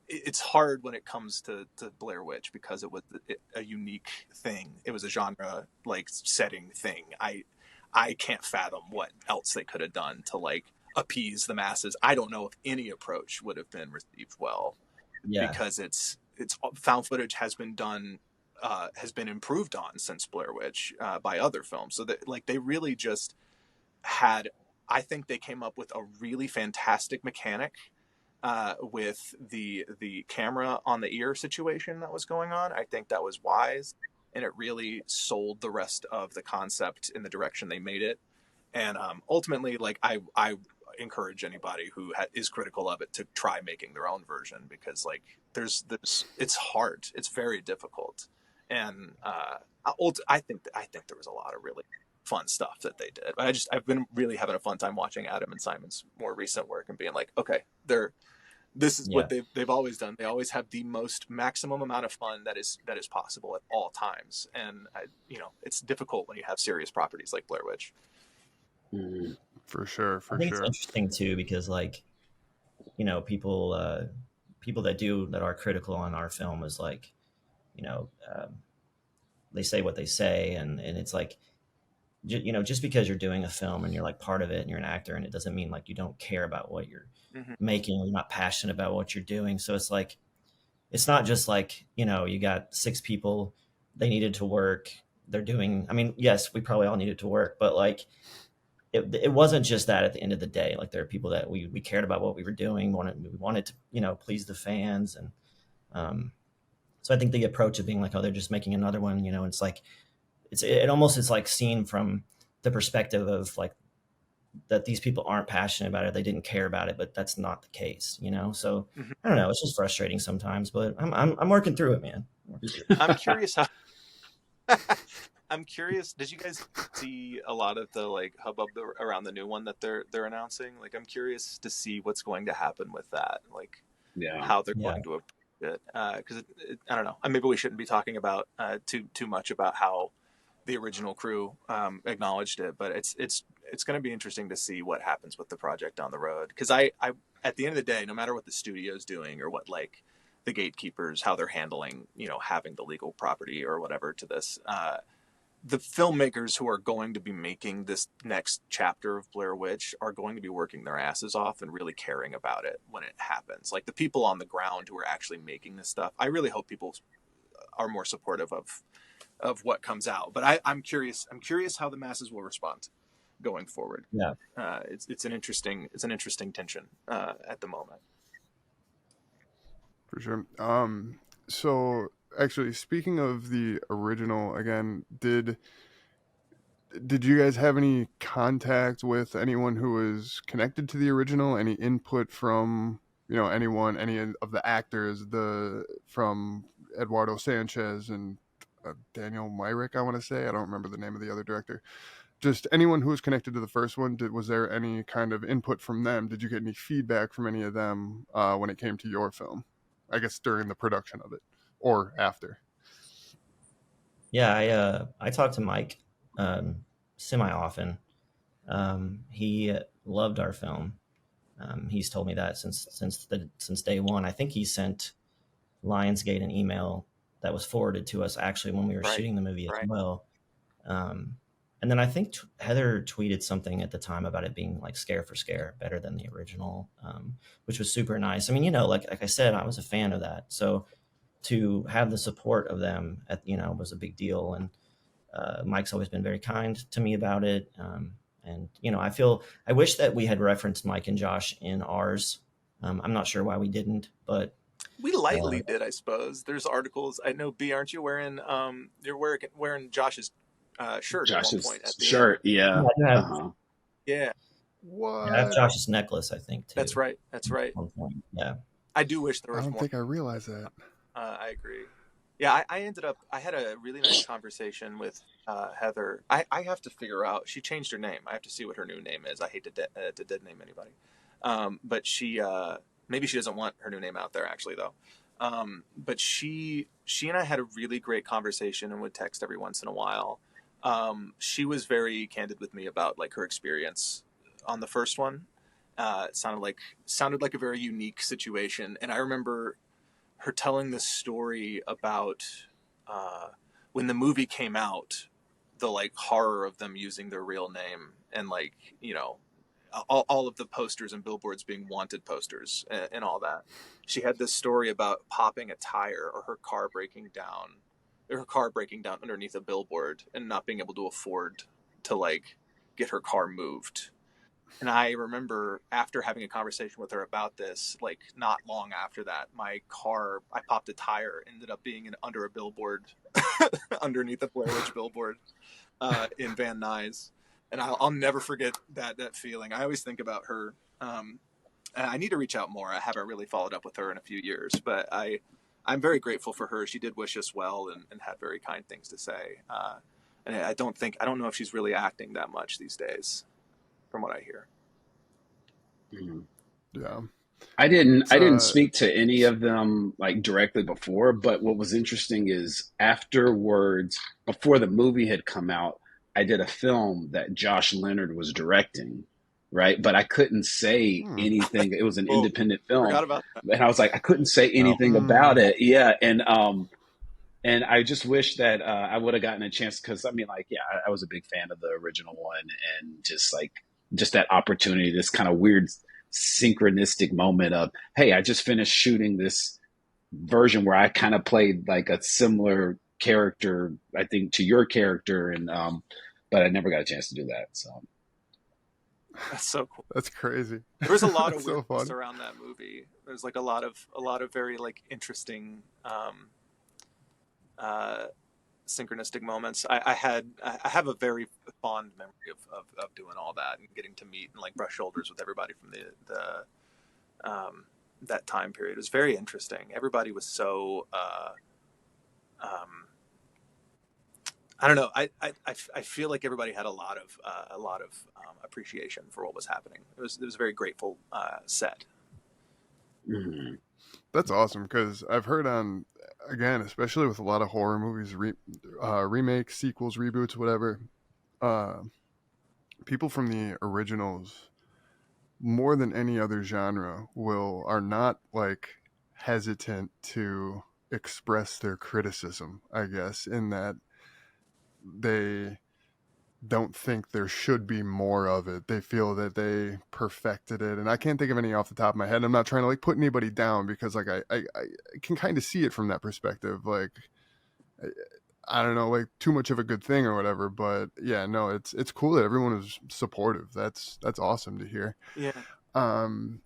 it's hard when it comes to Blair Witch because it was a unique thing. It was a genre like setting thing. I can't fathom what else they could have done to like appease the masses. I don't know if any approach would have been received well, because it's found footage has been done, has been improved on since Blair Witch by other films. So that like they really just had, I think they came up with a really fantastic mechanic with the camera on the ear situation that was going on. I think that was wise, and it really sold the rest of the concept in the direction they made it. And ultimately, like I encourage anybody who is critical of it to try making their own version, because like there's it's hard, it's very difficult, and I think there was a lot of really fun stuff that they did. I've been really having a fun time watching Adam and Simon's more recent work and being like, okay, this is what they've always done. They always have the most maximum amount of fun that is possible at all times. And it's difficult when you have serious properties like Blair Witch. For sure. I think it's interesting too, because like, people that are critical on our film is like, they say what they say, and it's like, just because you're doing a film and you're like part of it and you're an actor, and it doesn't mean like you don't care about what you're making, or you're not passionate about what you're doing. So it's like, it's not just like, you got 6 people, they needed to work. They're doing, I mean, yes, we probably all needed to work, but like, it wasn't just that at the end of the day. Like there are people that we cared about what we were doing, we wanted to, please the fans. And so I think the approach of being like, oh, they're just making another one, it's like, it almost is like seen from the perspective of like that these people aren't passionate about it, they didn't care about it, but that's not the case, So I don't know, it's just frustrating sometimes, but I'm working through it, man. I'm curious how. I'm curious. Did you guys see a lot of the like hubbub around the new one that they're announcing? Like, I'm curious to see what's going to happen with that. Like, how they're going to approach it. Because I don't know. Maybe we shouldn't be talking about too much about how the original crew acknowledged it, but it's going to be interesting to see what happens with the project down the road. Because I at the end of the day, no matter what the studio's doing or what like the gatekeepers, how they're handling, having the legal property or whatever to this, the filmmakers who are going to be making this next chapter of Blair Witch are going to be working their asses off and really caring about it when it happens. Like the people on the ground who are actually making this stuff, I really hope people are more supportive of what comes out. But I'm curious how the masses will respond going forward. Yeah. It's an interesting tension at the moment. For sure. So actually, speaking of the original any contact with anyone who was connected to the original? Any input from anyone, any of the actors, from Eduardo Sanchez and Daniel Myrick, I want to say. I don't remember the name of the other director. Just anyone who was connected to the first one. Was there any kind of input from them? Did you get any feedback from any of them when it came to your film? I guess during the production of it or after. Yeah, I talked to Mike semi often. He loved our film. He's told me that since day one. I think he sent Lionsgate an email that was forwarded to us actually when we were shooting the movie as well. And then I think Heather tweeted something at the time about it being like scare for scare, better than the original, which was super nice. I mean, like I said, I was a fan of that. So to have the support of them was a big deal. And Mike's always been very kind to me about it. And I wish that we had referenced Mike and Josh in ours. I'm not sure why we didn't, but we lightly did, I suppose. There's articles. I know, B, aren't you wearing you're wearing Josh's shirt at one point at the shirt, end. yeah. Yeah. What? Yeah, I have Josh's necklace, I think, too. That's right. At one point. Yeah. I do wish there was more. I don't think I realized that. I agree. Yeah, I had a really nice conversation with Heather. I have to figure out, she changed her name. I have to see what her new name is. I hate to dead name anybody. But she, maybe she doesn't want her new name out there actually though. But she and I had a really great conversation and would text every once in a while. She was very candid with me about like her experience on the first one. It sounded like a very unique situation. And I remember her telling this story about when the movie came out, the like horror of them using their real name, and like, you know, all of the posters and billboards being wanted posters, and all that. She had this story about popping a tire, or her car breaking down underneath a billboard and not being able to afford to like get her car moved. And I remember after having a conversation with her about this, like not long after that, my car, I popped a tire, ended up being under a billboard, underneath a Blair Witch billboard in Van Nuys. And I'll never forget that feeling. I always think about her. And I need to reach out more. I haven't really followed up with her in a few years, but I'm very grateful for her. She did wish us well, and had very kind things to say. And I don't know if she's really acting that much these days, from what I hear. Yeah. I didn't speak to any of them like directly before, but what was interesting is afterwards, before the movie had come out, I did a film that Josh Leonard was directing, right? But I couldn't say anything. It was an independent film. Forgot about that. And I was like, I couldn't say anything about it. Yeah. And I just wish that I would have gotten a chance, because I mean, like, yeah, I was a big fan of the original one, and just that opportunity, this kind of weird synchronistic moment of, hey, I just finished shooting this version where I kind of played like a similar character, I think, to your character, and but I never got a chance to do that. So That's so cool. That's crazy. There was a lot of So weirdness fun. around that movie. There's like a lot of very like interesting synchronistic moments. I have a very fond memory of doing all that and getting to meet and like brush shoulders with everybody from the that time period. It was very interesting. Everybody was so I don't know. I feel like everybody had a lot of appreciation for what was happening. It was a very grateful set. mhm. That's awesome, because I've heard on, again, especially with a lot of horror movies, remakes, sequels, reboots, whatever, people from the originals, more than any other genre, are not like hesitant to express their criticism, I guess, in that they don't think there should be more of it. They feel that they perfected it. And I can't think of any off the top of my head. I'm not trying to like put anybody down, because like I can kind of see it from that perspective. Like, I don't know, like too much of a good thing or whatever. But yeah, no, it's cool that everyone is supportive. That's awesome to hear. Yeah. Um,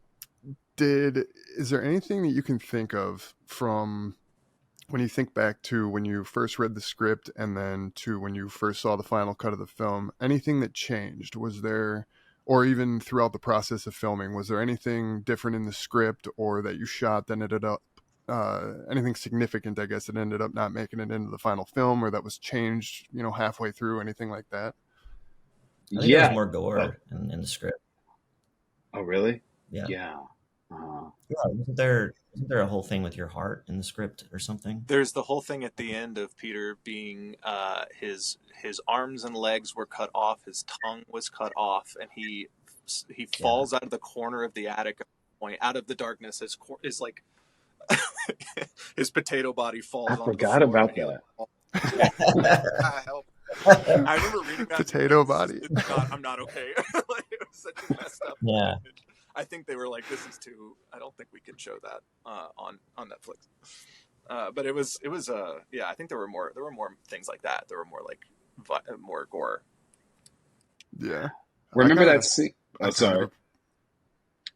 is there anything that you can think of from when you think back to when you first read the script and then to when you first saw the final cut of the film, anything that changed? Was there, or even throughout the process of filming, was there anything different in the script or that you shot that ended up, anything significant, I guess, that ended up not making it into the final film, or that was changed, halfway through, anything like that? I think there was Yeah. more gore in the script. Oh, really? Yeah. Yeah. Yeah, isn't there a whole thing with your heart in the script or something? There's the whole thing at the end of Peter being his arms and legs were cut off, his tongue was cut off, and he falls out of the corner of the attic at one point, out of the darkness. His like his potato body falls. I onto forgot the floor, about and he, that. like, help. I remember reading that. Potato and body. I'm not okay. Like, it was such a messed up. Yeah. I think they were like, "This is too. I don't think we can show that on Netflix." But it was yeah. I think there were more things like that. There were more like more gore. Yeah. Remember that scene? Oh, sorry.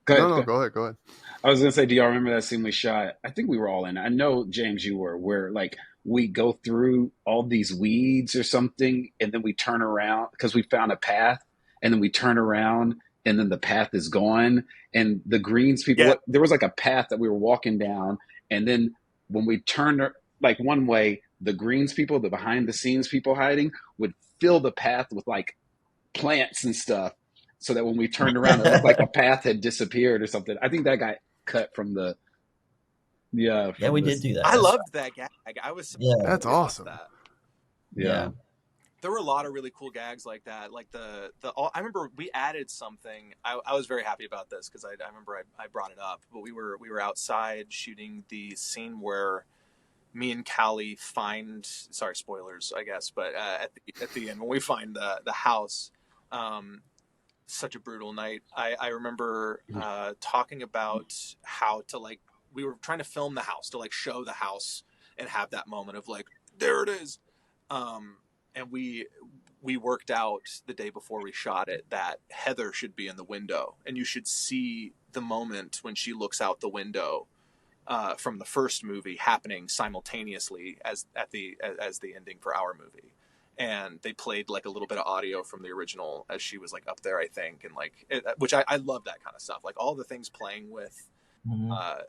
Go ahead. Go ahead. I was gonna say, do y'all remember that scene we shot? I think we were all in. I know, James, you were. Where like we go through all these weeds or something, and then we turn around because we found a path, and then we turn around, and then the path is gone. And the greens people, Yeah. there was like a path that we were walking down, and then when we turned like one way, the greens people, the behind the scenes people hiding, would fill the path with like plants and stuff, so that when we turned around, it looked like a path had disappeared or something. I think that got cut from the Yeah, we did do that. I loved that gag. I was Yeah. That's awesome. that. Yeah. there were a lot of really cool gags like that. Like I remember we added something. I was very happy about this because I remember I brought it up. But we were outside shooting the scene where me and Callie find, sorry, spoilers, I guess, but at the end when we find the house, such a brutal night. I remember talking about how to like, we were trying to film the house to like show the house and have that moment of like, there it is. And we worked out the day before we shot it that Heather should be in the window, and you should see the moment when she looks out the window from the first movie happening simultaneously as the ending for our movie. And they played like a little bit of audio from the original as she was like up there, I think, and like which I love that kind of stuff, like all the things playing with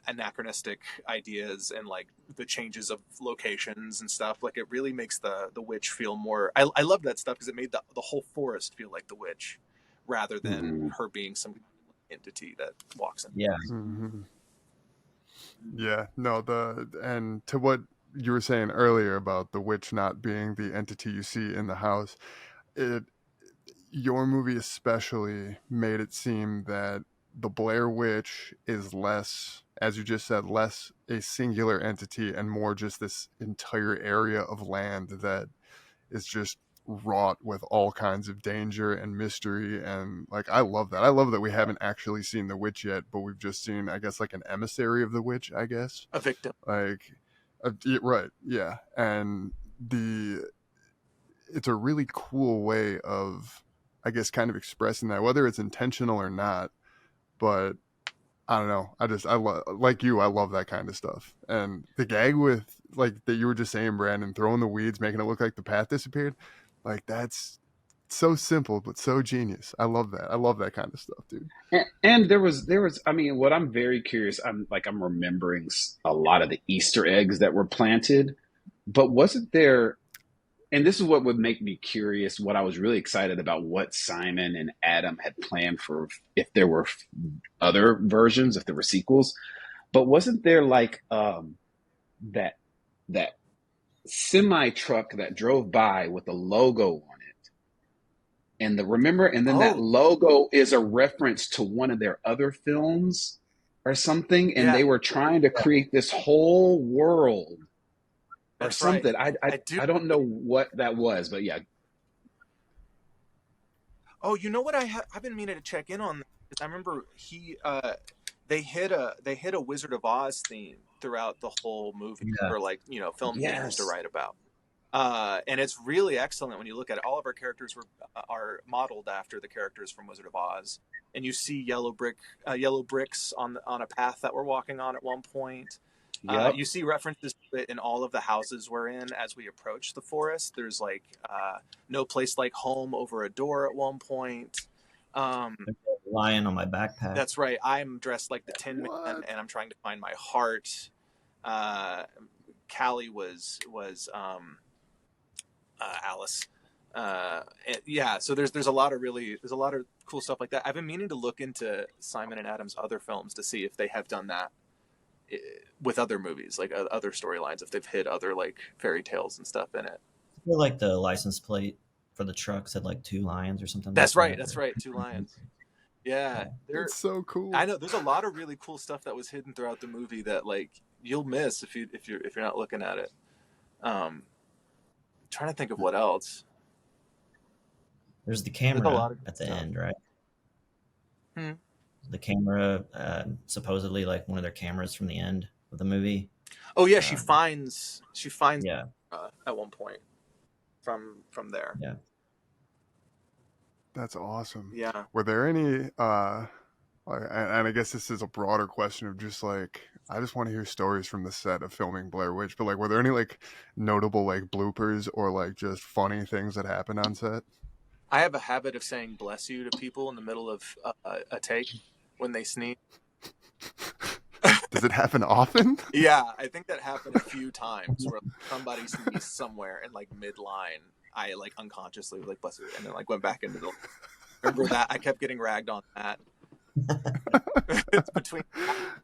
anachronistic ideas and like the changes of locations and stuff. Like it really makes the witch feel more. I love that stuff because it made the whole forest feel like the witch rather than her being some entity that walks in. Yeah. Mm-hmm. Yeah, no, and to what you were saying earlier about the witch not being the entity you see in the house, your movie especially made it seem that the Blair Witch is less, as you just said, less a singular entity and more just this entire area of land that is just wrought with all kinds of danger and mystery. And like, I love that. I love that we haven't actually seen the witch yet, but we've just seen, I guess, like an emissary of the witch, I guess. A victim. Like, right. Yeah. And it's a really cool way of, I guess, kind of expressing that, whether it's intentional or not. But I don't know. Like you, I love that kind of stuff. And the gag with, like, that you were just saying, Brandon, throwing the weeds, making it look like the path disappeared, like, that's so simple, but so genius. I love that. I love that kind of stuff, dude. And there was, I mean, what I'm very curious, I'm remembering a lot of the Easter eggs that were planted, but wasn't there, and this is what would make me curious, what I was really excited about, what Simon and Adam had planned for, if there were other versions, if there were sequels, but wasn't there like that semi truck that drove by with a logo on it, and then that logo is a reference to one of their other films or something, and they were trying to create this whole world. That's or something. Right. I don't know what that was, but yeah. Oh, you know what? I've been meaning to check in on this. I remember they hit a Wizard of Oz theme throughout the whole movie for like film gamers to write about, and it's really excellent when you look at it. All of our characters are modeled after the characters from Wizard of Oz, and you see yellow bricks on a path that we're walking on at one point. Yep. You see references to it in all of the houses we're in as we approach the forest. There's like no place like home over a door at one point. Lion on my backpack. That's right. I'm dressed like the Tin Man, and I'm trying to find my heart. Callie was Alice. Yeah. So there's a lot of cool stuff like that. I've been meaning to look into Simon and Adam's other films to see if they have done that with other movies, like other storylines, if they've hid other like fairy tales and stuff in it. I feel like the license plate for the truck said like 2 lions or something. That's right. That's right. 2 lions. Yeah. It's so cool. I know there's a lot of really cool stuff that was hidden throughout the movie that like you'll miss if you're not looking at it. Trying to think of what else. There's the camera at the end, right? The camera, supposedly like one of their cameras from the end of the movie. Oh yeah, she finds at one point from there. Yeah, that's awesome. Yeah. Were there any and I guess this is a broader question of just like, I just want to hear stories from the set of filming Blair Witch, but like, were there any like notable like bloopers or like just funny things that happened on set? I have a habit of saying "bless you" to people in the middle of a take when they sneeze. Does it happen often? Yeah, I think that happened a few times where somebody sneezed somewhere and like mid-line, I like unconsciously was like "bless you" and then like went back into the. Remember that? I kept getting ragged on that. It's between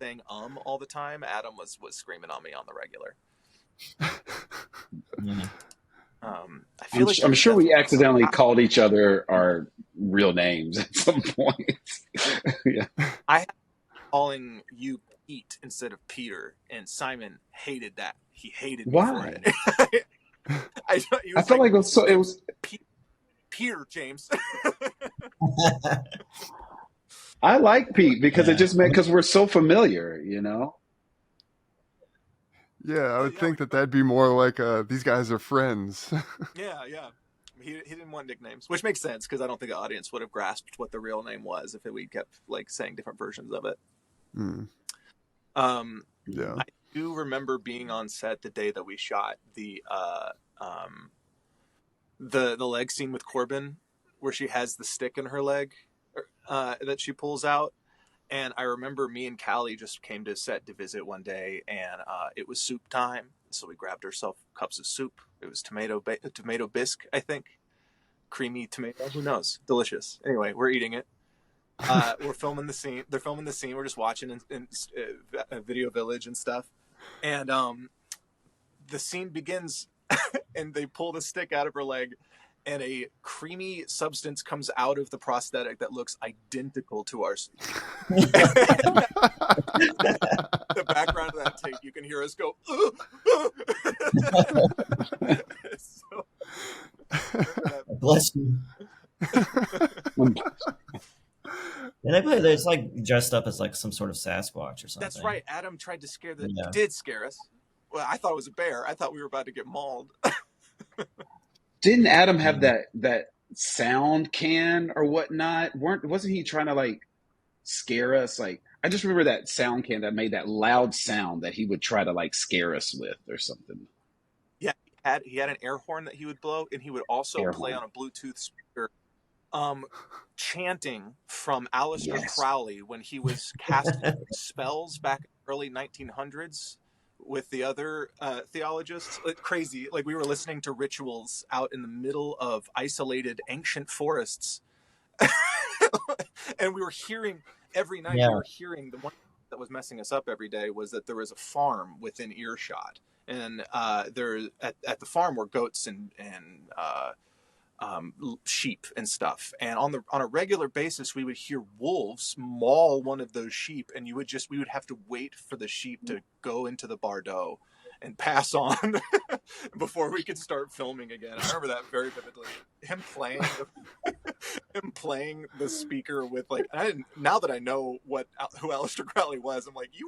saying all the time. Adam was screaming on me on the regular. Yeah. feel like I'm there was sure we definitely accidentally called each other our real names at some point. Yeah. I had calling you Pete instead of Peter, and Simon hated that. He hated me for Why? it. He I was felt like, like it was so. It was. Peter James. I like Pete because it Yeah. just meant because we're so familiar, you know. Yeah, I Oh would yeah, think that that'd be more like these guys are friends. yeah. He didn't want nicknames, which makes sense because I don't think the audience would have grasped what the real name was if we kept like saying different versions of it. Mm, Um, yeah. I do remember being on set the day that we shot the leg scene with Corbin, where she has the stick in her leg that she pulls out. And I remember me and Callie just came to set to visit one day, and it was soup time. So we grabbed ourselves cups of soup. It was tomato bisque, I think, creamy tomato. Who knows? Delicious. Anyway, we're eating it. We're filming the scene. They're filming the scene. We're just watching in Video Village and stuff. And the scene begins, and they pull the stick out of her leg, and a creamy substance comes out of the prosthetic that looks identical to ours. The background of that tape, you can hear us go. So, Bless you. And they put it's like dressed up as like some sort of Sasquatch or something. that's right. Adam tried to scare the. Yeah. He did scare us. Well, I thought it was a bear. I thought we were about to get mauled. Didn't Adam have that sound can or whatnot? Wasn't he trying to like scare us? Like I just remember that sound can that made that loud sound that he would try to like scare us with or something. Yeah, he had an air horn that he would blow, and he would also Air play horn. on a Bluetooth speaker, chanting from Aleister Yes. Crowley when he was casting spells back in the early 1900s with the other theologists. Crazy. Like we were listening to rituals out in the middle of isolated ancient forests. And we were hearing every night, Yeah. we were hearing the one that was messing us up every day was that there was a farm within earshot. And there at the farm were goats and sheep and stuff, and on a regular basis we would hear wolves maul one of those sheep, and we would have to wait for the sheep to go into the bardo and pass on before we could start filming again. I remember that very vividly. Him playing the speaker with like, now that I know who Aleister Crowley was, I'm like, he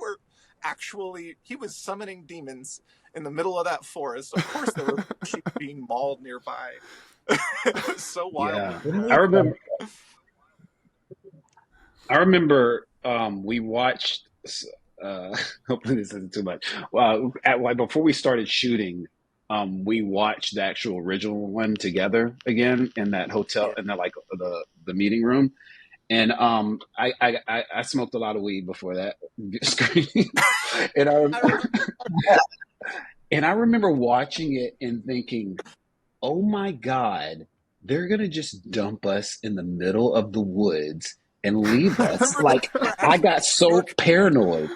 was summoning demons in the middle of that forest. Of course there were sheep being mauled nearby. It was so wild. Yeah. I remember we watched hopefully this isn't too much. Before we started shooting, we watched the actual original one together again in that hotel in the meeting room. And I smoked a lot of weed before that screening. And I remember watching it and thinking, oh my God, they're going to just dump us in the middle of the woods and leave us. Like, I got so paranoid.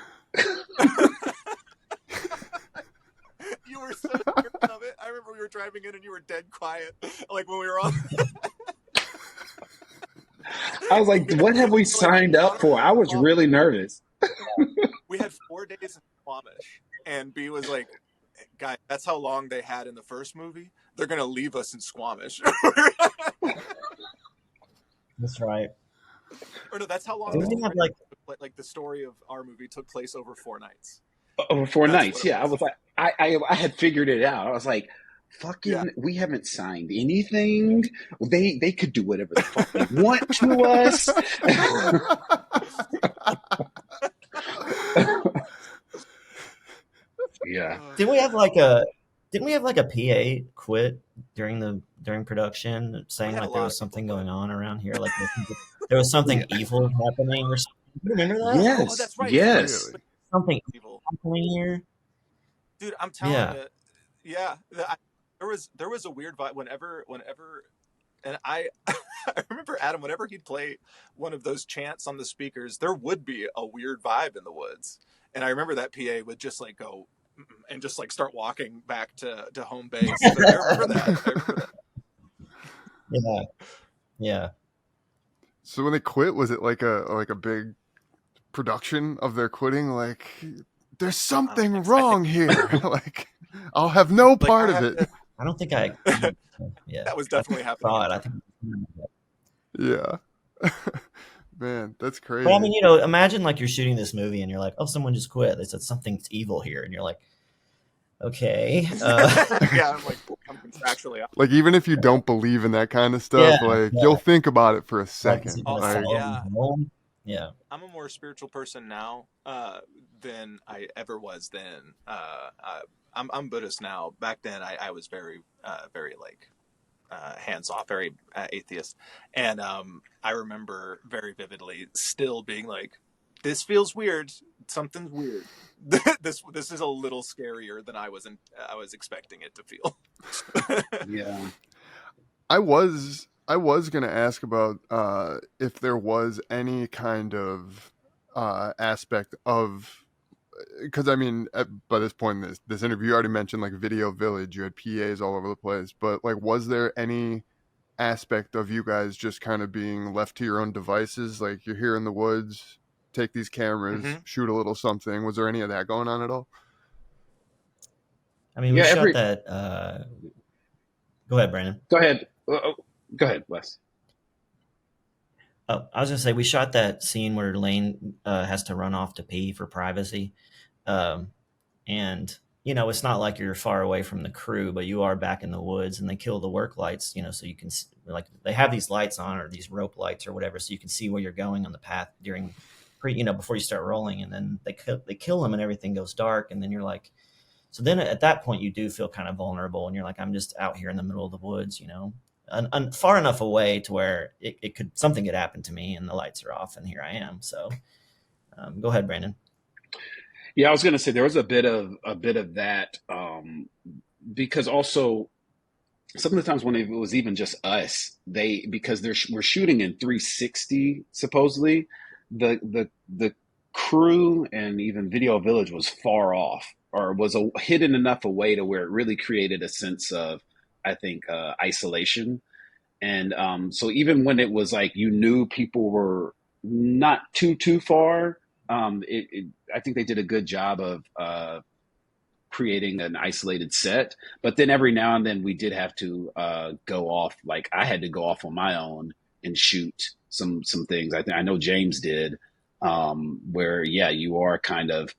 You were so scared of it. I remember we were driving in and you were dead quiet. Like when we were on. I was like, what have we signed up for? I was really nervous. We had 4 days in Squamish, and B was like, guys, that's how long they had in the first movie. They're going to leave us in Squamish. That's right. Or no, that's how long like the story of our movie took place over 4 nights. Over 4 nights, yeah. I was like, I had figured it out. I was like, we haven't signed anything. They could do whatever the fuck they want to us. Yeah. Didn't we have like a PA quit during production saying like there was something going on around here, like there was something evil happening or something? You remember that? Yes. Oh, that's right. Yes. Really? Something evil happening here. Dude, I'm telling you. Yeah. There was a weird vibe whenever and I remember Adam, whenever he'd play one of those chants on the speakers, there would be a weird vibe in the woods. And I remember that PA would just like go and just like start walking back to home base. I remember that. Yeah, yeah. So when they quit, was it like a big production of their quitting? Like, there's something I think wrong here. Like, I'll have no like I part of have it. to. I don't think I. Yeah, That was I definitely happening saw in. it. I think. Yeah. Man, that's But I crazy. mean, imagine like you're shooting this movie and you're like, oh, someone just quit. They said something's evil here, and you're like, okay, Yeah, I'm like I'm contractually. Like, even if you don't believe in that kind of yeah, stuff, like, yeah. you'll think about it for a Like, is second. it gonna Like, follow me Yeah, home? Yeah. I'm a more spiritual person now than I ever was then. I'm Buddhist now. Back then, I was very like hands off, very atheist, and I remember very vividly still being like, "This feels weird. Something's weird. This is a little scarier than I was expecting it to feel." Yeah. I was gonna ask about if there was any kind of aspect of, because I mean, by this point in this interview, you already mentioned like Video Village. You had PAs all over the place, but like, was there any aspect of you guys just kind of being left to your own devices? Like, you're here in the woods, take these cameras, Hmm. shoot a little something. Was there any of that going on at all? I mean, we Yeah. shot that. Go ahead, Brandon. Go ahead. Go ahead, Wes. Oh, I was gonna say we shot that scene where Lane has to run off to pee for privacy, um, and it's not like you're far away from the crew, but you are back in the woods, and they kill the work lights, so you can like they have these lights on or these rope lights or whatever, so you can see where you're going on the path before you start rolling, and then they kill them and everything goes dark, and then you're like, so then at that point you do feel kind of vulnerable, and you're like, I'm just out here in the middle of the woods, far enough away to where something could happen to me, and the lights are off, and here I am. So, go ahead, Brandon. Yeah, I was going to say there was a bit of that because also some of the times when it was even just us, because we're shooting in 360 supposedly, the crew and even Video Village was far off or was hidden enough away to where it really created a sense of, I think, isolation. And so even when it was like you knew people were not too far, I think they did a good job of creating an isolated set. But then every now and then we did have to go off. Like I had to go off on my own and shoot some things. I know James did, where yeah, you are kind of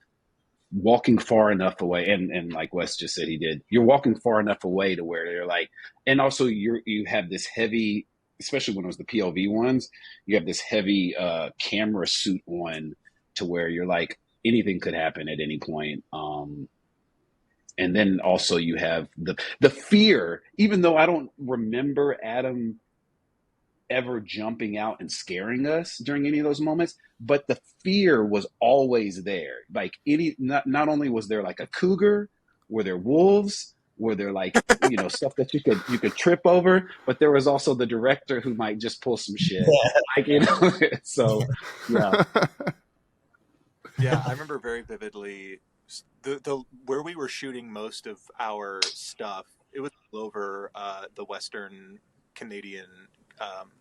walking far enough away, and like Wes just said, he did. You're walking far enough away to where they're like, and also you have this heavy, especially when it was the POV ones, you have this heavy camera suit on to where you're like anything could happen at any point. And then also you have the fear, even though I don't remember Adam ever jumping out and scaring us during any of those moments, but the fear was always there. Like not only was there like a cougar, were there wolves, were there like stuff that you could trip over, but there was also the director who might just pull some shit, like so yeah. Yeah, I remember very vividly the where we were shooting most of our stuff. It was all over the Western Canadian um,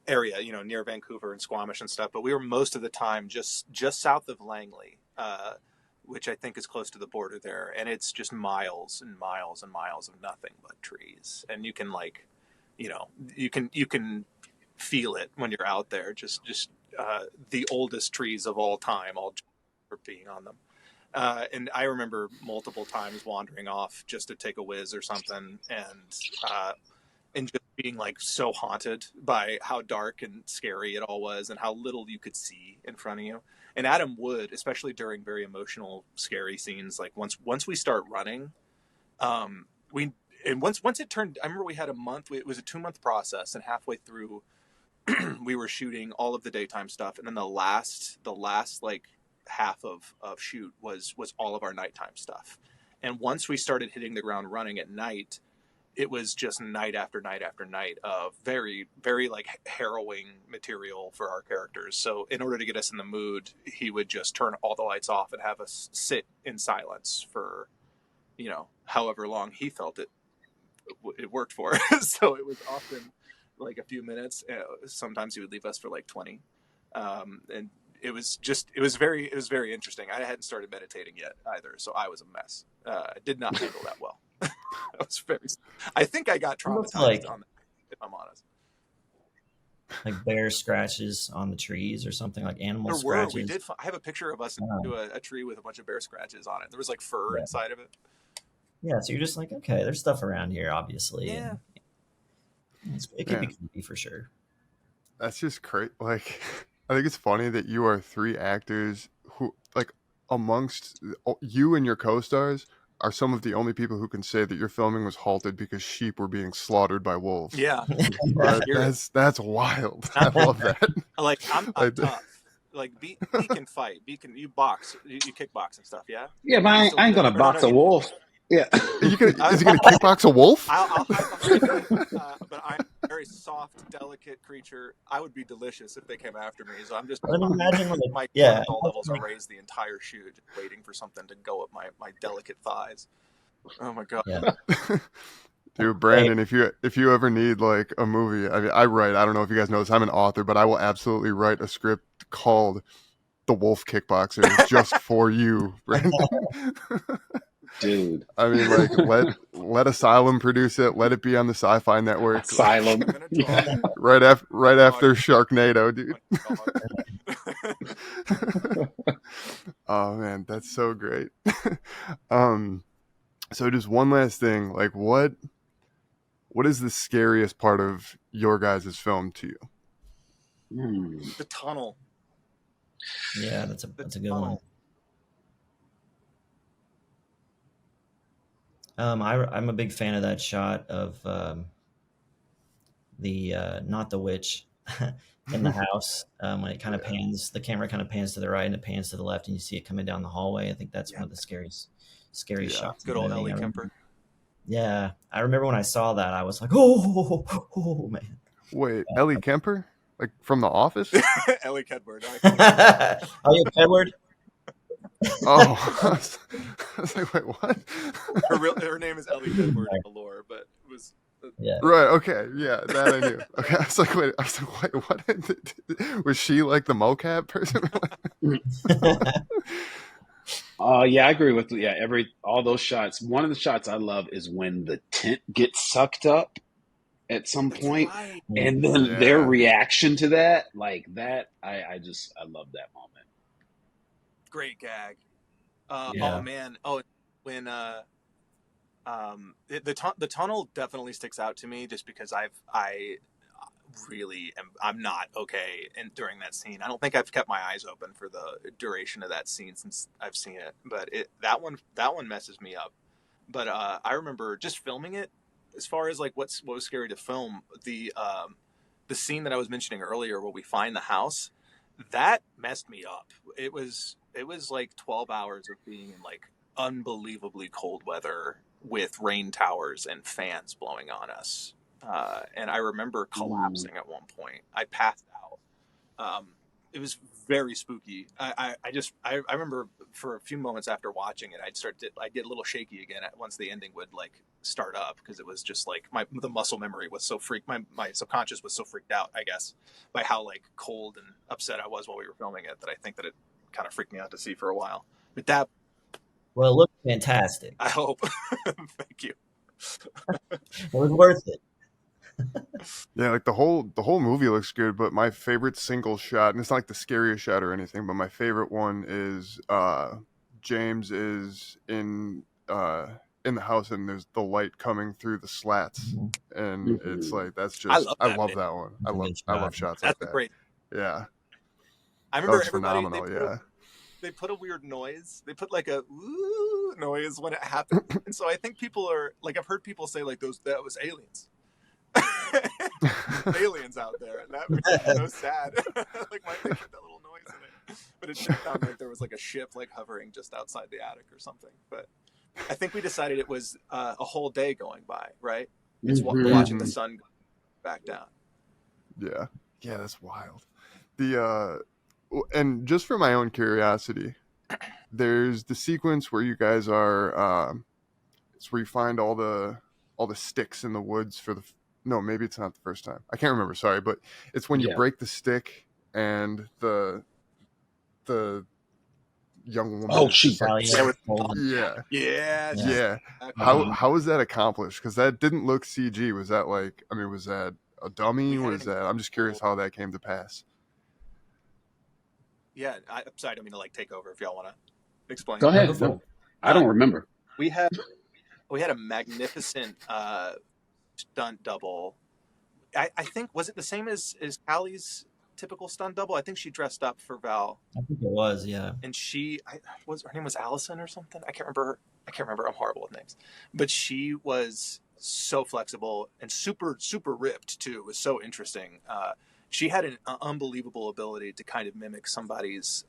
area, near Vancouver and Squamish and stuff. But we were most of the time just south of Langley, which I think is close to the border there, and it's just miles and miles and miles of nothing but trees, and you can like, you can feel it when you're out there. Just the oldest trees of all time, all for being on them. And I remember multiple times wandering off just to take a whiz or something, and just being like so haunted by how dark and scary it all was, and how little you could see in front of you. And Adam would, especially during very emotional, scary scenes, like once we start running, we and once it turned. I remember we had a month. It was a 2-month process, and halfway through, we were shooting all of the daytime stuff, and then the last like half of shoot was all of our nighttime stuff. And once we started hitting the ground running at night, it was just night after night after night of very, very like harrowing material for our characters. So in order to get us in the mood, he would just turn all the lights off and have us sit in silence for, however long he felt it worked for. So it was often like a few minutes. Sometimes he would leave us for like 20. And it was very interesting. I hadn't started meditating yet either, so I was a mess. I did not handle that well. I think I got Looks traumatized like on that, if I'm honest. like bear scratches on the trees or something, like animal There were. scratches. I have a picture of us next to a tree with a bunch of bear scratches on it. There was like fur Yeah. inside of it. Yeah, so you're just like, okay, there's stuff around here, obviously. Yeah. And it could be creepy for sure. That's just crazy. Like, I think it's funny that you are 3 actors who, like, amongst you and your co-stars, are some of the only people who can say that your filming was halted because sheep were being slaughtered by wolves. Yeah. That's wild. I love that. Like, I'm not Like, tough. Like, B can fight. You box. You kickbox and stuff, yeah? Yeah, but I ain't gonna box a wolf. Yeah. is he gonna kickbox a wolf? I'll hide behind it, but I'm a very soft, delicate creature. I would be delicious if they came after me. So I'm just imagine like, my yeah, cortisol levels are raised the entire shoot, just waiting for something to go up my delicate thighs. Oh my god. Yeah. Dude, Brandon, if you ever need like a movie, I mean, I don't know if you guys know this, I'm an author, but I will absolutely write a script called The Wolf Kickboxer just for you, Brandon. Dude. I mean, like, let Asylum produce it. Let it be on the Sci-Fi Network. Asylum. right after Sharknado, dude. Oh man, that's so great. So just one last thing, like, what is the scariest part of your guys' film to you? The tunnel. Yeah, that's a good one. I'm a big fan of that shot of the not the witch in the house when it kind of pans, the camera kind of pans to the right and it pans to the left, and you see it coming down the hallway. I think that's one of the scariest shots. Good old Ellie Kemper. Yeah, I remember when I saw that, I was like, oh man. Wait, Ellie Kemper, like from The Office? Ellie Kedward. Oh, yeah, Kedward. Oh, I was like, wait, what? Her name is Ellie Kedward in the lore, but it was. Yeah. Right. Okay. Yeah, that I knew. Okay. I was like, wait. What? Was she like the mocap person? Yeah, I agree with you. Yeah, all those shots. One of the shots I love is when the tent gets sucked up at some point, right. And then their reaction to that, like that, I love that moment. Great gag. Yeah. Oh man. Oh, when the tunnel definitely sticks out to me just because I'm not okay during that scene. I don't think I've kept my eyes open for the duration of that scene since I've seen it, but that one messes me up. But I remember just filming it. As far as like what was scary to film, the scene that I was mentioning earlier where we find the house, that messed me up. It was like 12 hours of being in like unbelievably cold weather with rain towers and fans blowing on us. And I remember collapsing at one point. I passed out. It was very spooky. I remember for a few moments after watching it, I'd get a little shaky again once the ending would like start up, because it was just like the muscle memory was so my subconscious was so freaked out, I guess, by how like cold and upset I was while we were filming it, that I think that it kind of freaked me out to see for a while. But that, well, it looked fantastic. I hope. Thank you. It was worth it. Yeah, like the whole movie looks good, but my favorite single shot, and it's not like the scariest shot or anything, but my favorite one is James is in the house and there's the light coming through the slats, and it's like, that's just, I love that one. I love shots like that. That's great. Yeah, I remember that was phenomenal. They put a weird noise. They put like a ooh noise when it happened, and so I think people are like, I've heard people say like that was aliens. Aliens out there, and that makes me so sad. Like, why did they put that little noise in it? But it did sound like there was like a ship like hovering just outside the attic or something. But I think we decided it was a whole day going by, right? It's watching the sun go back down. Yeah, that's wild. And just for my own curiosity, there's the sequence where you guys are it's where you find all the sticks in the woods for no, maybe it's not the first time. I can't remember. Sorry, but it's when you Yeah. break the stick and the young woman Oh, is just like, Talia, Yeah, with yeah, yeah, Yeah. yeah. Uh-huh. How is that accomplished? Because that didn't look CG. Was that like? I mean, was that a dummy? We had Was an that? I'm just curious how that came to pass. yeah. I'm sorry, I don't mean to like take over. If y'all want to explain, Go No, ahead. go for No, it. I don't remember. we had a magnificent stunt double. I think, was it the same as Callie's typical stunt double? I think she dressed up for Val, I think it was, yeah. and her name was Allison or something. I can't remember. I'm horrible with names, but she was so flexible and super ripped too. It was so interesting. She had an unbelievable ability to kind of mimic somebody's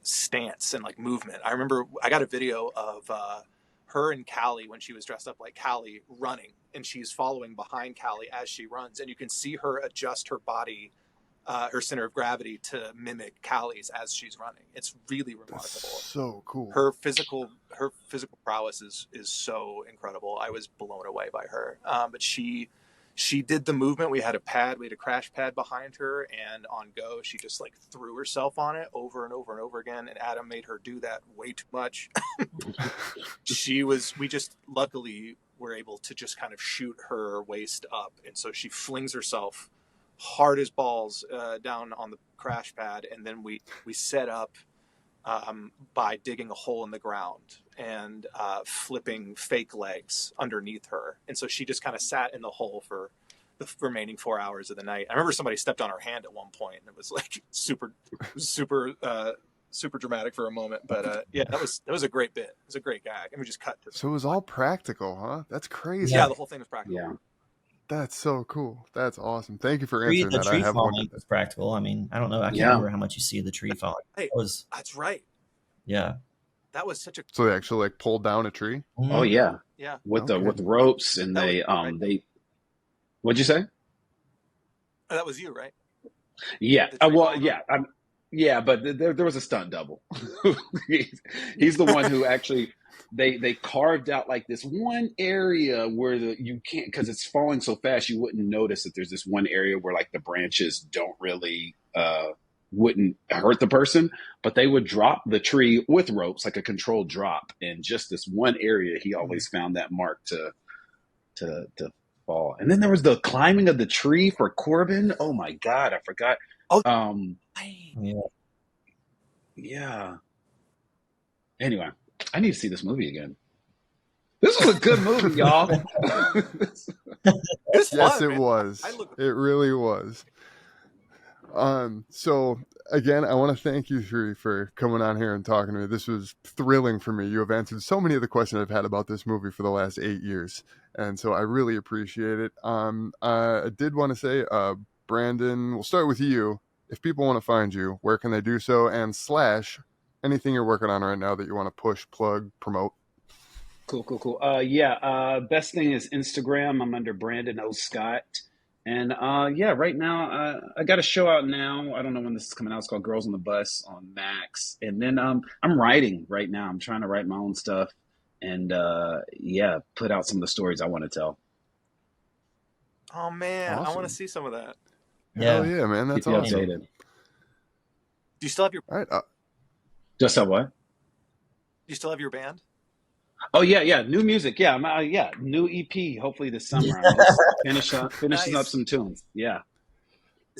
stance and like movement. I remember I got a video of her and Callie when she was dressed up like Callie running, and she's following behind Callie as she runs, and you can see her adjust her body, her center of gravity to mimic Callie's as she's running. It's really remarkable. That's so cool. Her physical prowess is so incredible. I was blown away by her. But she did the movement. We had a crash pad behind her, and on go, she just like threw herself on it over and over and over again. And Adam made her do that way too much. We just luckily were able to just kind of shoot her waist up. And so she flings herself hard as balls down on the crash pad. And then we set up by digging a hole in the ground and flipping fake legs underneath her. And so she just kind of sat in the hole for the remaining 4 hours of the night. I remember somebody stepped on her hand at one point, and it was like super dramatic for a moment. But yeah, that was a great bit. It was a great gag. And we just cut to So it was all practical, huh? That's crazy. yeah, the whole thing was practical. Yeah. That's so cool. That's awesome. Thank you for The answering that. I tree have falling wondered was that. practical. I mean, I don't know. I can't Yeah. remember how much you see of the tree falling. Hey, It was, that's right. yeah. That was such a So they actually like pulled down a tree? Oh yeah. yeah. With Okay. with ropes, and That they was right. they. What'd you say? Oh, that was you, right? Yeah. The tree Well, falling yeah. Yeah, but there was a stunt double. He's the one who actually they carved out like this one area where you can't, because it's falling so fast you wouldn't notice that there's this one area where like the branches don't really wouldn't hurt the person, but they would drop the tree with ropes, like a controlled drop, and just this one area he always found that mark to fall. And then there was the climbing of the tree for Corbin. Oh my God, I forgot. Oh, Yeah. Yeah. Anyway, I need to see this movie again. This was a good movie, y'all. it was Yes, fun, it man. was. I look It really was. So again, I want to thank you three for coming on here and talking to me. This was thrilling for me. You have answered so many of the questions I've had about this movie for the last 8 years, and so I really appreciate it. I did want to say, Brandon, we'll start with you. If people want to find you, where can they do so? And / anything you're working on right now that you want to push, plug, promote? Cool. Best thing is Instagram. I'm under Brandon O. Scott. And yeah, right now I got a show out now. I don't know when this is coming out. It's called Girls on the Bus on Max. And then I'm writing right now. I'm trying to write my own stuff and yeah, put out some of the stories I want to tell. Oh man, I want Awesome. to see some of that. Yeah. Hell yeah, man. That's Keep you awesome. updated. Do you still have your All right. Just that what? band? Oh yeah, new music. Yeah, new EP. Hopefully this summer. I'm just finishing up Nice. some tunes. Yeah,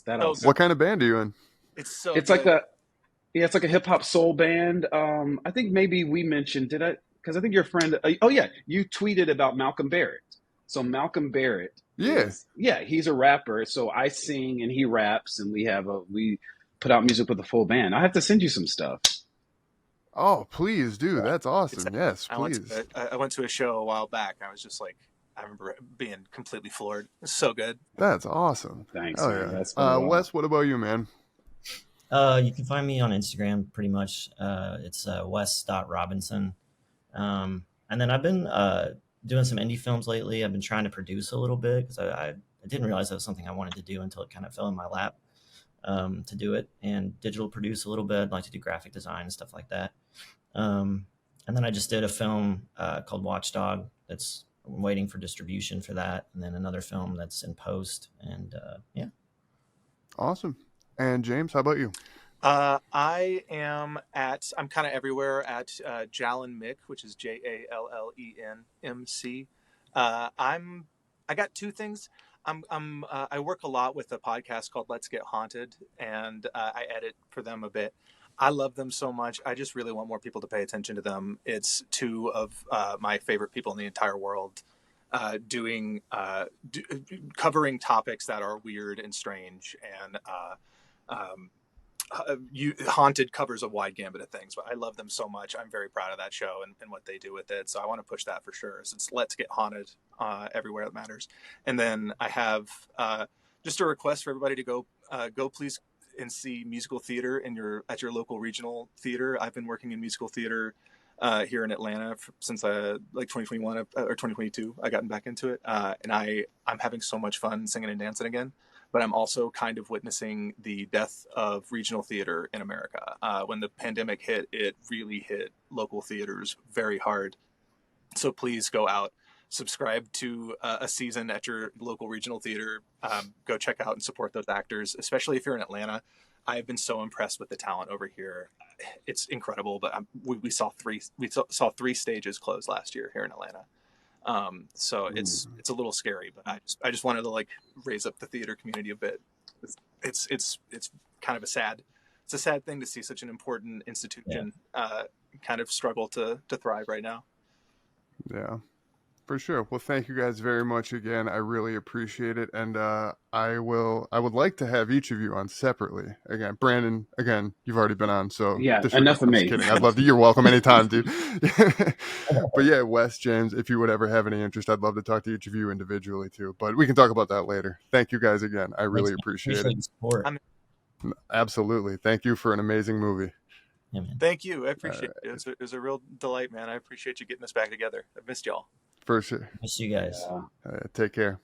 that So also. What kind of band are you in? It's so It's good. like it's like a hip hop soul band. I think maybe we mentioned, did I? Because I think your friend. Oh yeah, you tweeted about Malcolm Barrett. So Malcolm Barrett. Yeah. He's a rapper. So I sing and he raps, and we put out music with a full band. I have to send you some stuff. Oh, please do. That's awesome. Yes, I please. went to a show a while back. I was just like, I remember being completely floored. It's so good. That's awesome. Thanks, Oh man. yeah. That's been a while. Wes, what about you, man? You can find me on Instagram pretty much. It's wes.robinson. And then I've been doing some indie films lately. I've been trying to produce a little bit because I didn't realize that was something I wanted to do until it kind of fell in my lap to do it, and digital produce a little bit. I'd like to do graphic design and stuff like that. And then I just did a film called Watchdog that's I'm waiting for distribution for that, and then another film that's in post. And yeah. Awesome. And James, how about you? I'm kind of everywhere at Jalen Mick, which is JALLENMC. I got two things. I work a lot with a podcast called Let's Get Haunted, and I edit for them a bit. I love them so much. I just really want more people to pay attention to them. It's two of my favorite people in the entire world covering topics that are weird and strange, and Haunted covers a wide gambit of things, but I love them so much. I'm very proud of that show and what they do with it. So I want to push that for sure. So it's Let's Get Haunted everywhere that matters. And then I have just a request for everybody to go please and see musical theater at your local regional theater. I've been working in musical theater here in Atlanta since like 2021 or 2022. I gotten back into it, and I'm having so much fun singing and dancing again. But I'm also kind of witnessing the death of regional theater in America. When the pandemic hit, it really hit local theaters very hard. So please go out, subscribe to a season at your local regional theater. Go check out and support those actors, especially if you're in Atlanta. I've been so impressed with the talent over here. It's incredible. But we saw three stages close last year here in Atlanta. So it's a little scary, but I just wanted to like raise up the theater community a bit. It's kind of a sad thing to see such an important institution kind of struggle to thrive right now. Yeah, for sure. Well, thank you guys very much again. I really appreciate it. And I would like to have each of you on separately. Again, Brandon, again, you've already been on, so yeah, enough of me. Kidding. I'd love to. You're welcome anytime, dude. But yeah, Wes, James, if you would ever have any interest, I'd love to talk to each of you individually too. But we can talk about that later. Thank you guys again. I really appreciate it. The support. Absolutely. Thank you for an amazing movie. Yeah, man. Thank you. I appreciate it. It was a real delight, man. I appreciate you getting us back together. I've missed y'all. For sure. Miss you guys. Take care.